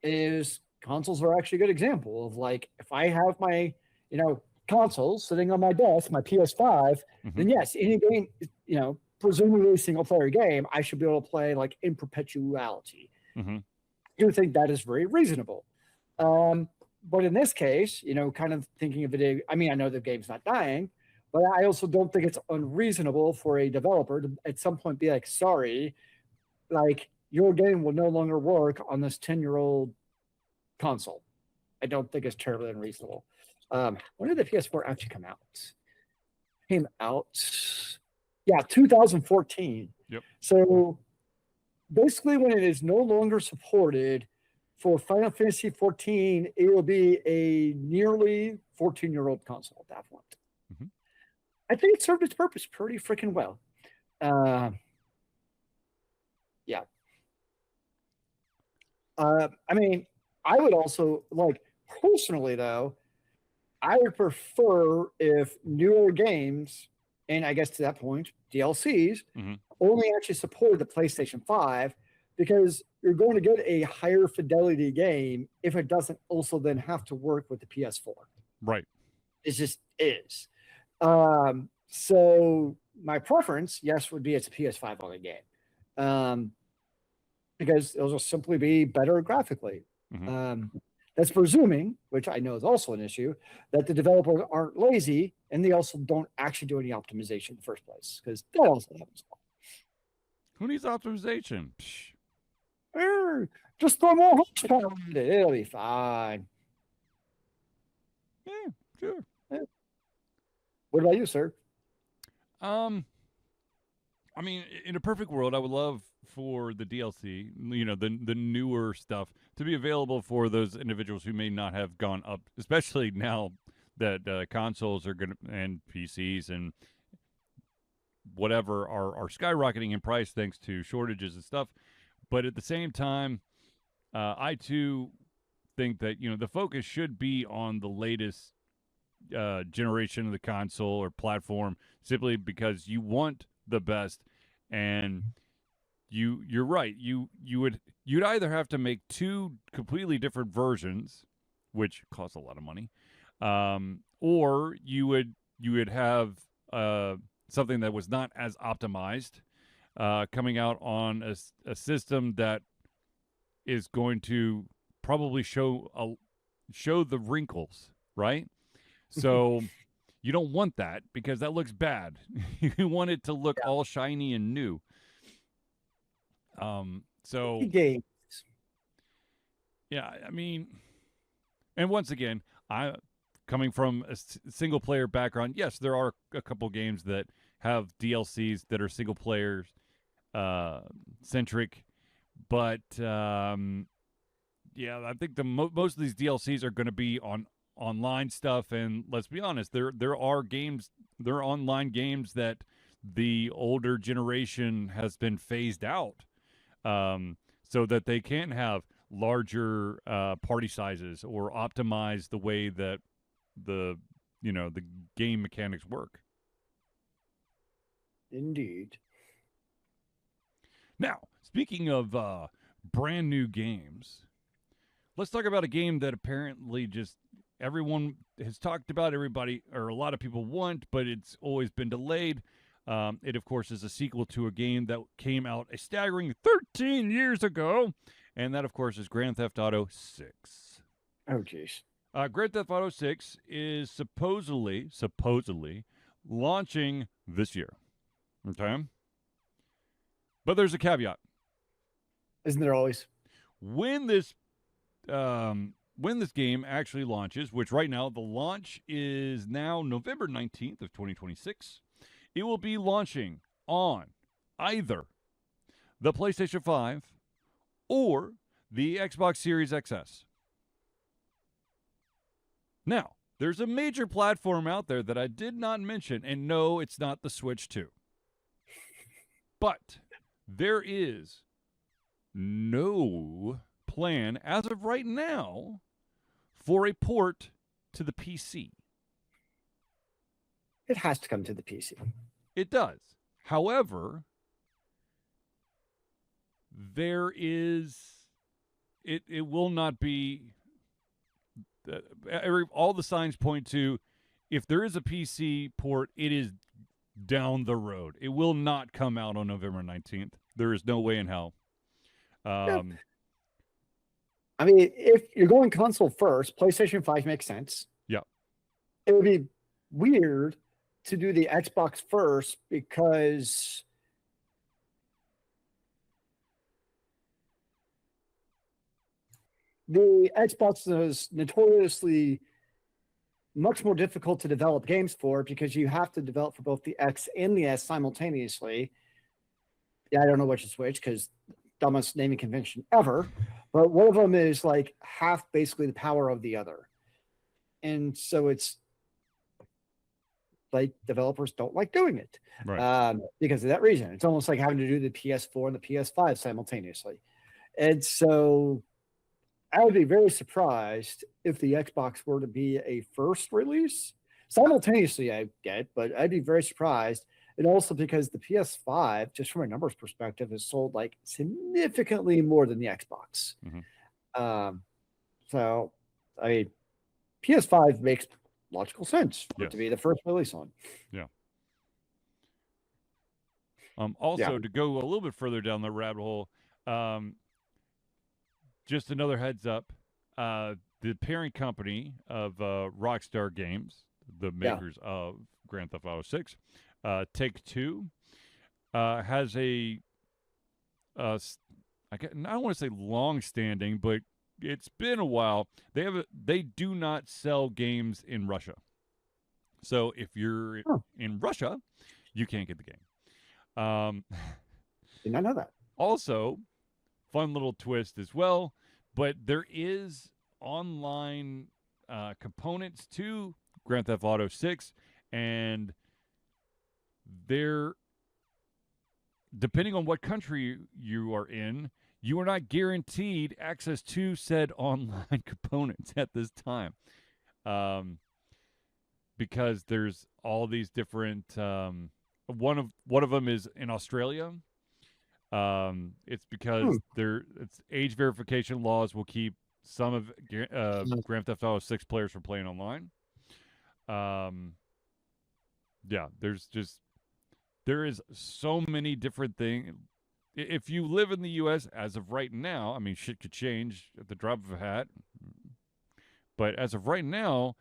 is consoles are actually a good example of like, if I have my, console sitting on my desk, my PS5, then yes, any game, presumably a single player game, I should be able to play like in perpetuality. I do think that is very reasonable. But in this case, kind of thinking of video, I mean, I know the game's not dying, but I also don't think it's unreasonable for a developer to at some point be like, sorry, like your game will no longer work on this 10-year-old console. I don't think it's terribly unreasonable. When did the PS4 actually come out? Came out, 2014. Yep. So basically when it is no longer supported for Final Fantasy 14, it will be a nearly 14-year-old console at that point. I think it served its purpose pretty freaking well. Yeah. I mean, I would also, like, personally, though, I would prefer if newer games, and I guess to that point, DLCs, only actually supported the PlayStation 5, because you're going to get a higher fidelity game if it doesn't also then have to work with the PS4. Right. It just is. So my preference, yes, would be it's a PS5 only game. Because it'll just simply be better graphically. That's presuming, which I know is also an issue, that the developers aren't lazy and they also don't actually do any optimization in the first place, because that also happens. Who needs optimization? Just throw more horsepower in it. It'll be fine. Yeah, sure. Yeah. What about you, sir? I mean, in a perfect world, I would love for the DLC, the newer stuff, to be available for those individuals who may not have gone up, especially now that consoles are going to, and PCs and whatever are skyrocketing in price thanks to shortages and stuff. But at the same time, I too think that the focus should be on the latest generation of the console or platform, simply because you want the best. And you're right. You'd either have to make two completely different versions, which costs a lot of money, or you would have something that was not as optimized, coming out on a system that is going to probably show the wrinkles, right? So you don't want that, because that looks bad. You want it to look all shiny and new. So Games. yeah, I mean, and once again, I coming from a single player background, yes, there are a couple games that have DLCs that are single player centric, but yeah, I think most of these DLCs are going to be on online stuff. And let's be honest, there are online games that the older generation has been phased out, so that they can't have larger party sizes or optimize the way that the game mechanics work. Indeed. Now, speaking of brand new games, let's talk about a game that apparently just everyone has talked about, everybody or a lot of people want, but it's always been delayed. It, of course, is a sequel to a game that came out a staggering 13 years ago, and that, of course, is Grand Theft Auto 6. Oh, jeez. Grand Theft Auto 6 is supposedly launching this year. Okay? But there's a caveat. Isn't there always? When this game actually launches, which right now the launch is now November 19th of 2026, it will be launching on either the PlayStation 5 or the Xbox Series XS. Now, there's a major platform out there that I did not mention, and no, it's not the Switch 2. But there is no plan as of right now for a port to the PC. It has to come to the PC. It does. However, there is it will not be all the signs point to, if there is a PC port, it is down the road. It will not come out on November 19th. There is no way in hell. I mean, if you're going console first, PlayStation 5 makes sense. Yeah. It would be weird to do the Xbox first, because the Xbox is notoriously much more difficult to develop games for, because you have to develop for both the X and the S simultaneously. Yeah, I don't know which is which, because dumbest naming convention ever. But one of them is like half basically the power of the other. And so it's like developers don't like doing it, right. Because of that reason. It's almost like having to do the PS4 and the PS5 simultaneously. And so I would be very surprised if the Xbox were to be a first release. Simultaneously, I get, but I'd be very surprised. And also because the PS5, just from a numbers perspective, has sold like significantly more than the Xbox. Mm-hmm. So, I mean, PS5 makes logical sense for it to be the first release on. Yeah. Also, to go a little bit further down the rabbit hole, just another heads up, the parent company of Rockstar Games, the makers of Grand Theft Auto 6, Take-Two, has I don't want to say long-standing, but it's been a while. They do not sell games in Russia. So if you're in Russia, you can't get the game. Did not know that. Also, fun little twist as well, but there is online components to Grand Theft Auto 6, and they're, depending on what country you are in, you are not guaranteed access to said online components at this time, because there's all these different. One of them is in Australia. It's because it's age verification laws will keep some of Grand Theft Auto 6 players from playing online. Yeah, there is so many different things. If you live in the U.S. as of right now, I mean, shit could change at the drop of a hat. But as of right now,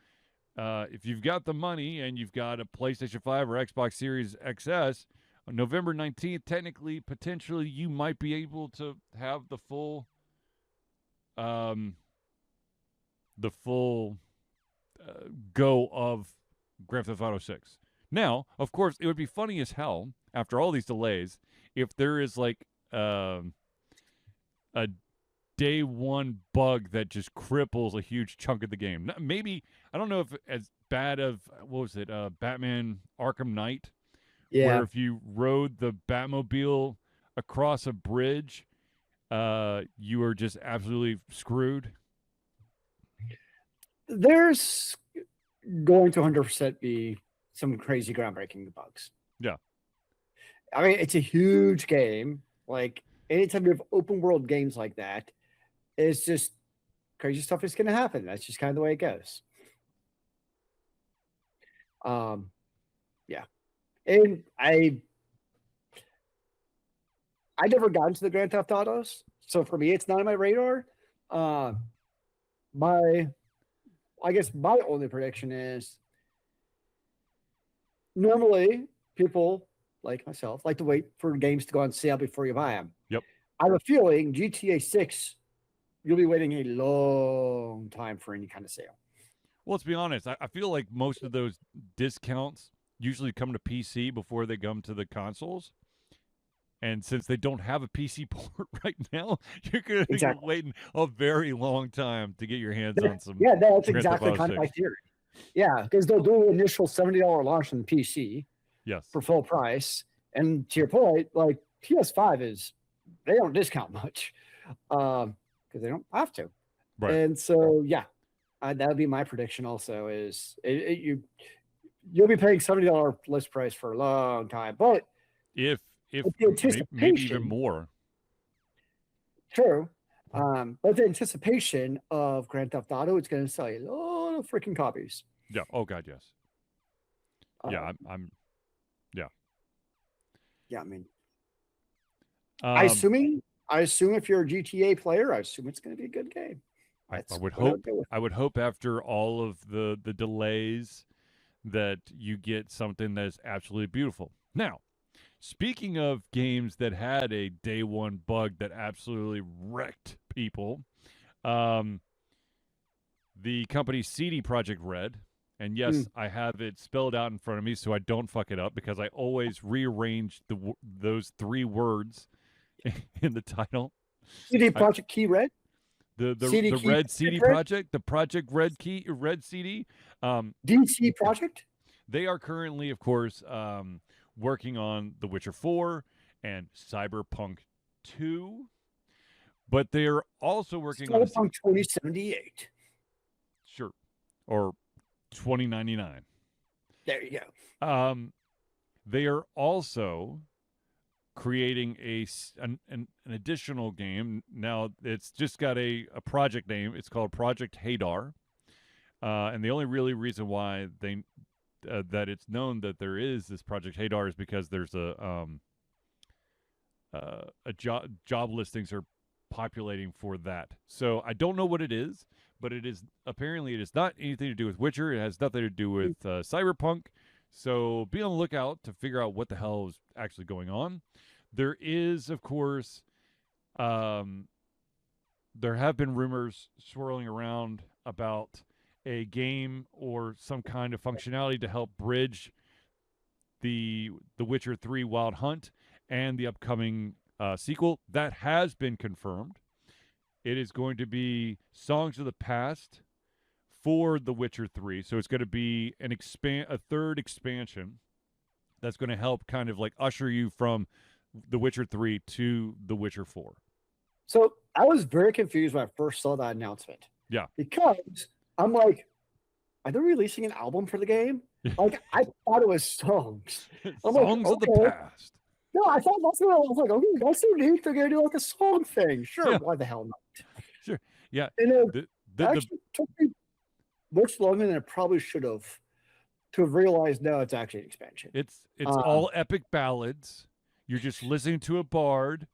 if you've got the money and you've got a PlayStation 5 or Xbox Series XS, on November 19th, technically, potentially, you might be able to have the full go of Grand Theft Auto 6. Now, of course, it would be funny as hell after all these delays if there is like a day one bug that just cripples a huge chunk of the game. Maybe, I don't know if as bad of, what was it, Batman Arkham Knight, where if you rode the Batmobile across a bridge, you are just absolutely screwed. There's going to 100% be some crazy groundbreaking bugs. Yeah. I mean, it's a huge game. Like, anytime you have open world games like that, it's just crazy stuff is going to happen. That's just kind of the way it goes. Yeah. And I never got into the Grand Theft Autos, so for me, it's not on my radar. I guess my only prediction is normally people like myself like to wait for games to go on sale before you buy them. Yep. I have a feeling GTA 6, you'll be waiting a long time for any kind of sale. Well, let's be honest. I feel like most of those discounts usually come to PC before they come to the consoles. And since they don't have a PC port right now, you're going to be waiting a very long time to get your hands on some. Yeah, that's exactly kind of my theory. Yeah, because they'll do an initial $70 launch on the PC. Yes. For full price. And to your point, like PS5 they don't discount much because they don't have to. Right. And so, yeah, that would be my prediction also is you'll be paying $70 list price for a long time. But if the maybe even more. True. But the anticipation of Grand Theft Auto, it's going to sell you a lot of freaking copies. Yeah. Oh, God, yes. Yeah, I'm yeah. Yeah, I mean, I assume if you're a GTA player, I assume it's going to be a good game. I would hope after all of the delays that you get something that's absolutely beautiful. Now, speaking of games that had a day one bug that absolutely wrecked people, the company CD Projekt Red, and yes, I have it spelled out in front of me so I don't fuck it up because I always rearrange those three words in the title. CD Projekt Key Red? The Red CD Projekt, the Project Red CD. DC Projekt? They are currently, of course, working on The Witcher 4 and Cyberpunk 2, but they are also working on Cyberpunk 2078. Sure, or 2099. There you go. They are also creating an additional game. Now it's just got a project name. It's called Projekt Hadar, and the only really reason why they that it's known that there is this Projekt Hadar is because there's a job listings are populating for that. So I don't know what it is, but it is not anything to do with Witcher. It has nothing to do with Cyberpunk. So be on the lookout to figure out what the hell is actually going on. There is, of course, there have been rumors swirling around about a game or some kind of functionality to help bridge the Witcher 3 Wild Hunt and the upcoming sequel. That has been confirmed. It is going to be Songs of the Past for The Witcher 3. So it's going to be a third expansion that's going to help kind of like usher you from The Witcher 3 to The Witcher 4. So I was very confused when I first saw that announcement. Yeah. Because I'm like, are they releasing an album for the game? Like, I thought it was songs. I'm like, Songs of the okay. past. No, I thought that's what I was like, okay, that's so neat. They're going to do like a song thing. Sure, Yeah. why the hell not? Sure. Yeah. And it The actually took me much longer than it probably should have to have realized, no, it's actually an expansion. it's all epic ballads. You're just listening to a bard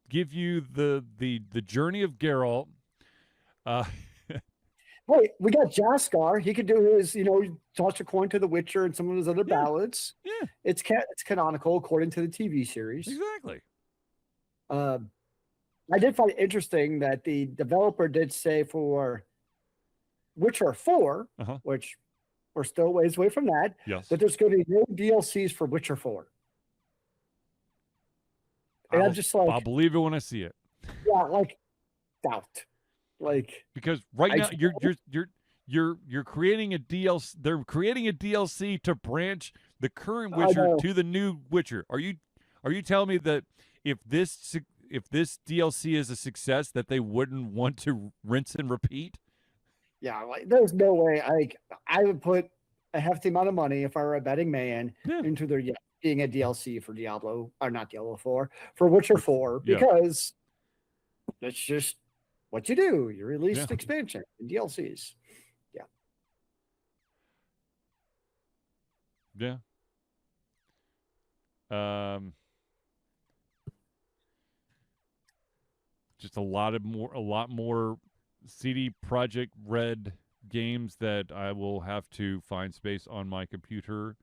give you the journey of Geralt. Hey, we got Jaskar. He could do his, toss a coin to the Witcher and some of his other ballads. Yeah. It's canonical according to the TV series. Exactly. I did find it interesting that the developer did say for Witcher 4, which we're still a ways away from that, that there's going to be no DLCs for Witcher 4. And I'm just like, I'll believe it when I see it. Yeah, like doubt. Like, because right now you're creating a DLC. They're creating a DLC to branch the current Witcher to the new Witcher. Are you telling me that if this DLC is a success, that they wouldn't want to rinse and repeat? Yeah, like there's no way. I would put a hefty amount of money if I were a betting man into their being a DLC for Diablo, or not Diablo 4, for Witcher 4, because that's just what you do. You release expansion and DLCs. Yeah. Just a lot more CD Projekt Red games that I will have to find space on my computer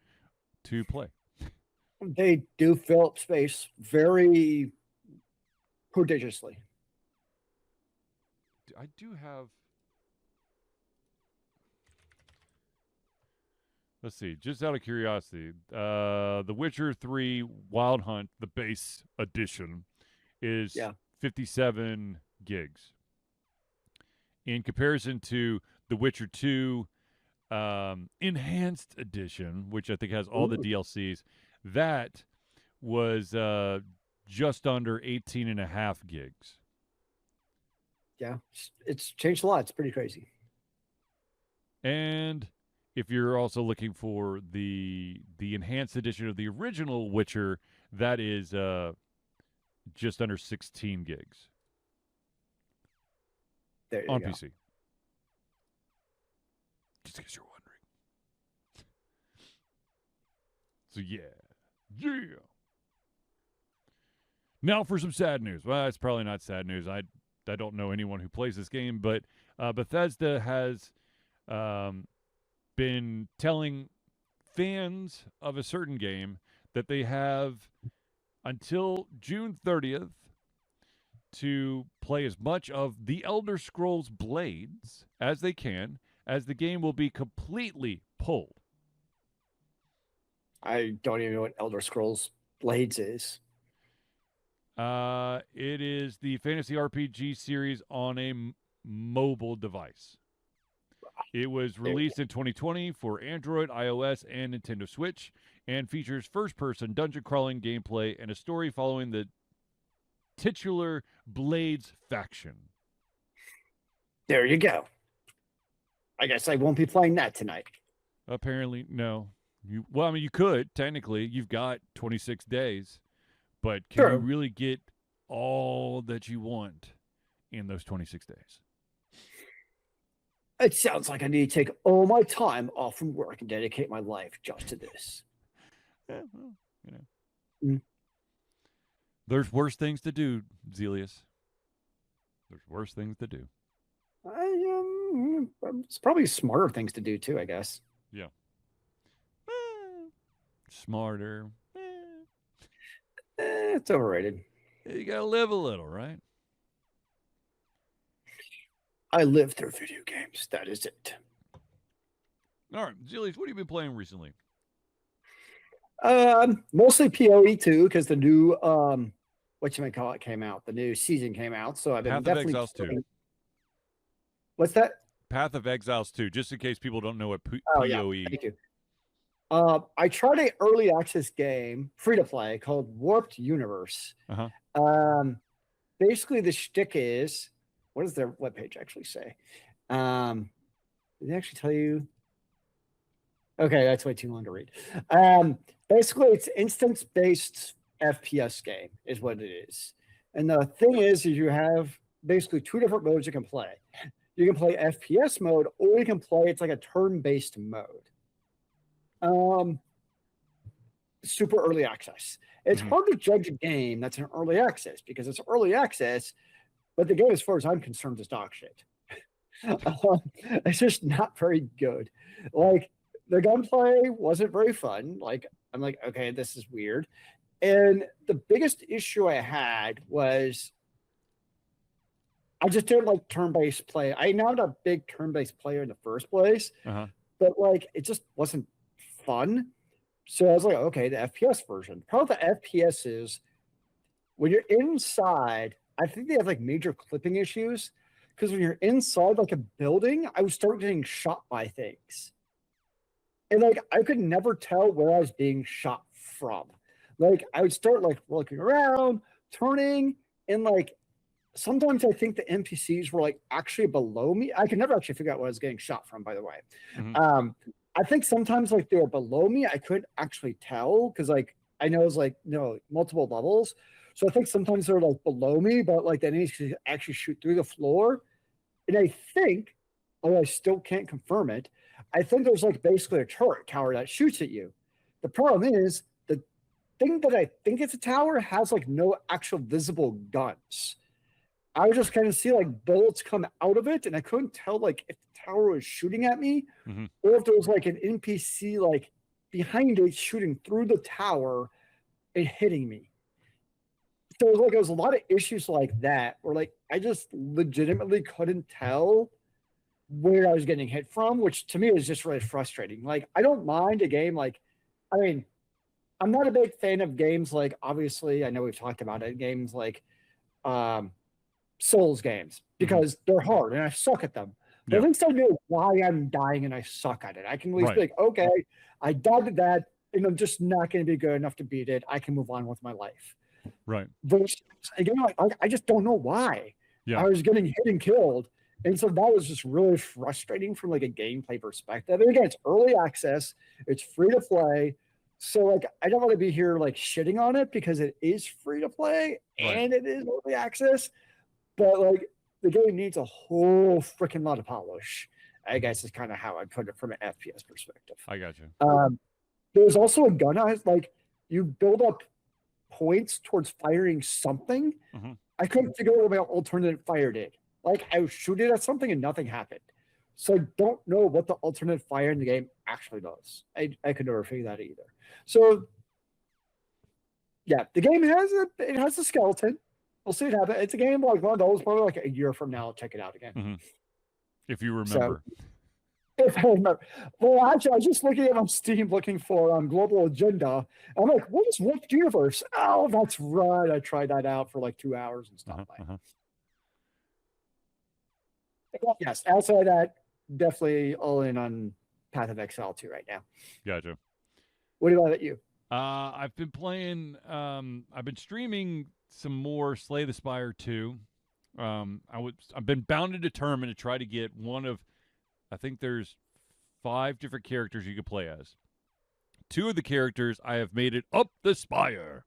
to play. They do fill up space very prodigiously. I do have. Let's see, just out of curiosity, The Witcher 3 Wild Hunt, the base edition, is 57 gigs. In comparison to The Witcher 2 Enhanced Edition, which I think has all the DLCs, that was just under 18.5 gigs. Yeah, it's changed a lot. It's pretty crazy. And if you're also looking for the enhanced edition of the original Witcher, that is just under 16 gigs on PC. Just in case you're wondering. So yeah. Now for some sad news. Well, it's probably not sad news. I don't know anyone who plays this game, but Bethesda has been telling fans of a certain game that they have until June 30th to play as much of The Elder Scrolls Blades as they can, as the game will be completely pulled. I don't even know what Elder Scrolls Blades is. It is the fantasy RPG series on a mobile device. It was released in 2020 for Android, iOS, and Nintendo Switch, and features first-person dungeon-crawling gameplay and a story following the titular Blades faction. There you I guess I won't be playing that tonight. Apparently, no. Well, I mean, you could, technically. You've got 26 days. But can you really get all that you want in those 26 days? It sounds like I need to take all my time off from work and dedicate my life just to this. Yeah, well, There's worse things to do, Zealeus. There's worse things to do. It's probably smarter things to do too, I guess. Yeah. Smarter. It's overrated. You gotta live a little, right? I live through video games. That is it. All right, Zealeus, what have you been playing recently? Mostly PoE 2, because the new whatchamacallit came out. The new season came out, so I've been Path definitely of Exiles 2. What's that? Path of Exiles 2, just in case people don't know what PoE. Yeah, thank you. I tried an early access game, free to play, called Warped Universe. basically the shtick is, what does their webpage actually say? Did they actually tell you? Okay, that's way too long to read. Basically, it's instance-based FPS game is what it is. And the thing is you have basically two different modes you can play. You can play FPS mode, or you can play it's like a turn-based mode. Super early access. It's hard to judge a game that's in early access because it's early access, but the game, as far as I'm concerned, is dog shit. It's just not very good. Like the gunplay wasn't very fun. Like I'm like, okay, this is weird. And the biggest issue I had was I just didn't like turn-based play. I'm not a big turn-based player in the first place, but like it just wasn't fun. So I was like, okay, the FPS version. Part of the FPS is when you're inside, I think they have like major clipping issues because when you're inside like a building, I would start getting shot by things. And like I could never tell where I was being shot from. Like I would start like looking around, turning, and like sometimes I think the NPCs were like actually below me. I could never actually figure out where I was getting shot from, by the way. I think sometimes like they were below me. I couldn't actually tell because like I know it's like multiple levels. So I think sometimes they're like below me, but like the enemies could actually shoot through the floor. And I think, although I still can't confirm it, I think there's like basically a turret tower that shoots at you. The problem is the thing that I think it's a tower has like no actual visible guns. I would just kind of see like bullets come out of it, and I couldn't tell like if the tower was shooting at me or if there was like an NPC like behind it shooting through the tower and hitting me. So it was like there was a lot of issues like that where like I just legitimately couldn't tell where I was getting hit from, which to me is just really frustrating. Like I don't mind a game like, I mean, I'm not a big fan of games like obviously I know we've talked about it, games like Souls games because they're hard and I suck at them. But at least I know why I'm dying and I suck at it. I can at least be like, okay, I died at that and I'm just not going to be good enough to beat it. I can move on with my life. Right. Versus, again, like, I just don't know why. I was getting hit and killed. And so that was just really frustrating from like a gameplay perspective. And again, it's early access. It's free to play. So like I don't want to be here like shitting on it because it is free to play and it is early access. But like the game needs a whole freaking lot of polish, I guess is kind of how I put it from an FPS perspective. I got you. There's also a gun like you build up points towards firing something. I couldn't figure out what my alternate fire did. Like I would shoot it at something and nothing happened. So I don't know what the alternate fire in the game actually does. I could never figure that either. So yeah, the game has a skeleton. We'll see what happens. It's a game like one of those, probably like a year from now. I'll check it out again. If you remember. So, if I remember. Well, actually, I was just looking at on Steam looking for Global Agenda. I'm like, what is Rift Universe? Oh, that's right. I tried that out for like 2 hours and stopped by. Yes, outside of that, definitely all in on Path of Exile 2 right now. Gotcha. What about you? I've been playing, I've been streaming some more Slay the Spire 2. I've been bound and determined to try to get one of, I think there's 5 different characters you could play as. 2 of the characters I have made it up the spire.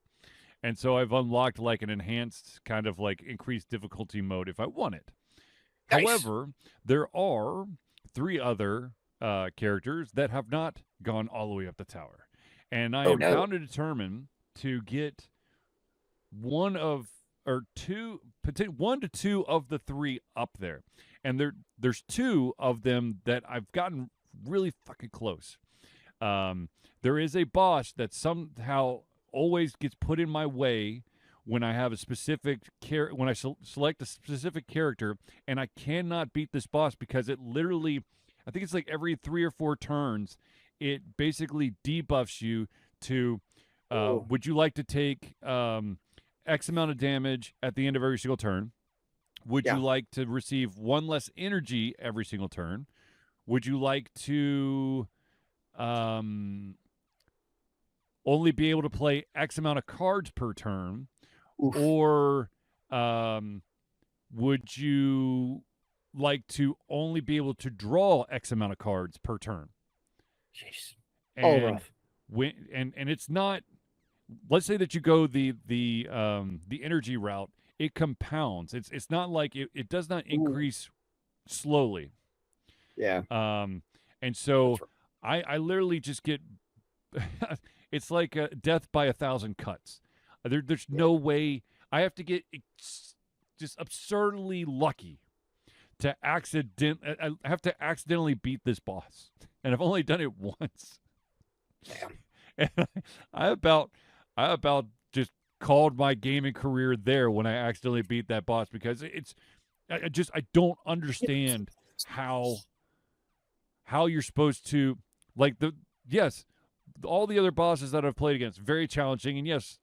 And so I've unlocked like an enhanced kind of like increased difficulty mode if I want it. Nice. However, there are 3 other characters that have not gone all the way up the tower. And I am bound and determined to get one to two of the 3 up there. And there's 2 of them that I've gotten really fucking close. There is a boss that somehow always gets put in my way when I have a specific when I select a specific character, and I cannot beat this boss because it literally, I think it's like every 3 or 4 turns, it basically debuffs you to, would you like to take X amount of damage at the end of every single turn? Would you like to receive 1 less energy every single turn? Would you like to only be able to play X amount of cards per turn? Oof. Or would you like to only be able to draw X amount of cards per turn? Jeez. All And rough. and it's not. Let's say that you go the energy route. It compounds. It's not like it does not increase slowly. Yeah. And so I literally just get. It's like death by 1,000 cuts. There's no way. I have to get just absurdly lucky to I have to accidentally beat this boss, and I've only done it once. Damn. And I about just called my gaming career there when I accidentally beat that boss, because I don't understand how you're supposed to, like, all the other bosses that I've played against, very challenging, and yes,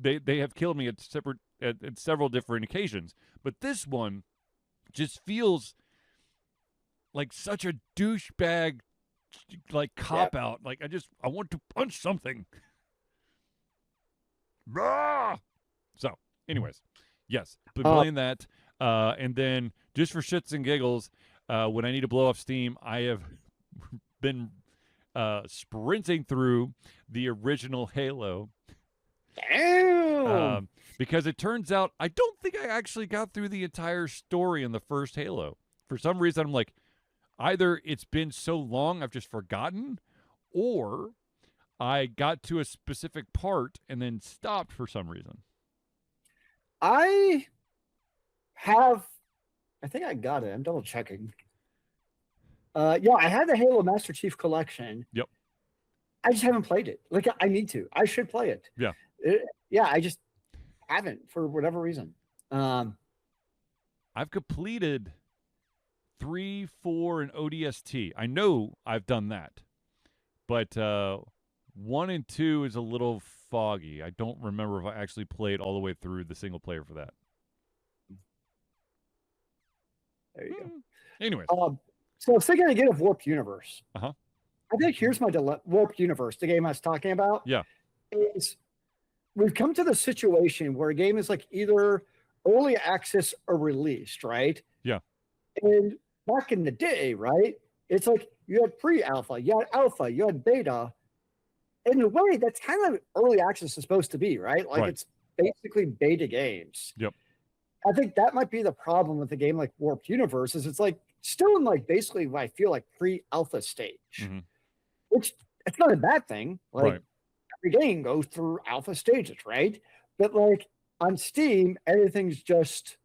they have killed me at several different occasions, but this one just feels like such a douchebag, like cop out. Like I want to punch something. So, anyways, yes, been playing that, and then just for shits and giggles, when I need to blow off steam, I have been sprinting through the original Halo. Damn. Because it turns out I don't think I actually got through the entire story in the first Halo. For some reason, I'm like, either it's been so long I've just forgotten, or I got to a specific part and then stopped for some reason. I think I got it. I'm double checking. Yeah, I had the Halo Master Chief Collection. Yep. I just haven't played it. Like, I need to. I should play it. Yeah. Yeah, I just haven't for whatever reason. I've completed 3, 4, and ODST. I know I've done that, but 1 and 2 is a little foggy. I don't remember if I actually played all the way through the single player for that. There you go. Anyways. So thinking again of Warped Universe. Uh-huh. I think here's my Warped Universe, the game I was talking about. Yeah. Is we've come to the situation where a game is like either early access or released, right? Yeah. And back in the day, right, it's like you had pre-alpha, you had alpha, you had beta. In a way, that's kind of early access is supposed to be, right? Like, it's basically beta games. Yep. I think that might be the problem with a game like Warped Universe, is it's like still in like basically what I feel like pre-alpha stage, which it's not a bad thing. Like, every game goes through alpha stages, right? But like on Steam, everything's just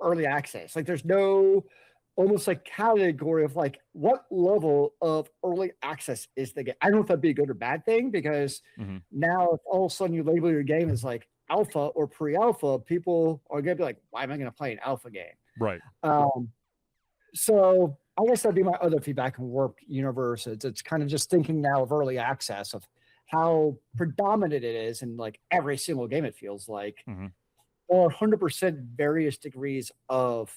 early access. Like, there's no almost like category of like what level of early access is the game. I don't know if that'd be a good or bad thing, because now if all of a sudden you label your game as like alpha or pre-alpha, people are gonna be like, why am I gonna play an alpha game? Right. So I guess that'd be my other feedback on Warped Universe. It's kind of just thinking now of early access, of how predominant it is in like every single game, it feels like, or 100% various degrees of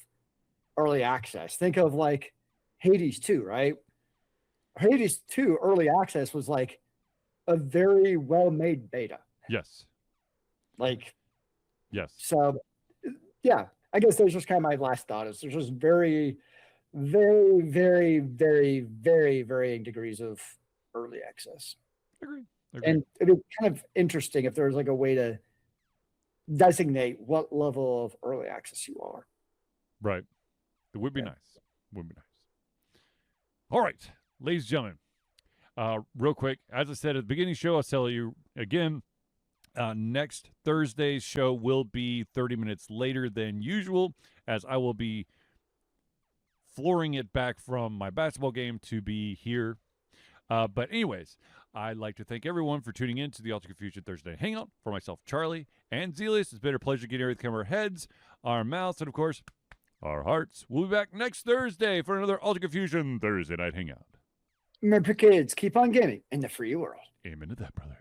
early access. Think of like Hades 2, right? Hades 2 early access was like a very well-made beta. Yes. Like, yes. So, yeah, I guess there's just kind of my last thought is there's just very, very, very, very, very varying degrees of early access. Agreed. And it'd be kind of interesting if there was like a way to designate what level of early access you are. Right. It would be nice. Would be nice. All right, ladies and gentlemen, real quick, as I said at the beginning of the show, I'll tell you again, next Thursday's show will be 30 minutes later than usual, as I will be flooring it back from my basketball game to be here. But anyways, I'd like to thank everyone for tuning in to the Ultra Confusion Thursday Hangout. For myself, Charlie, and Zealeus, it's been a pleasure getting everything from our heads, our mouths, and of course, our hearts. We'll be back next Thursday for another Ultra Confusion Thursday Night Hangout. Remember, kids, keep on gaming in the free world. Amen to that, brother.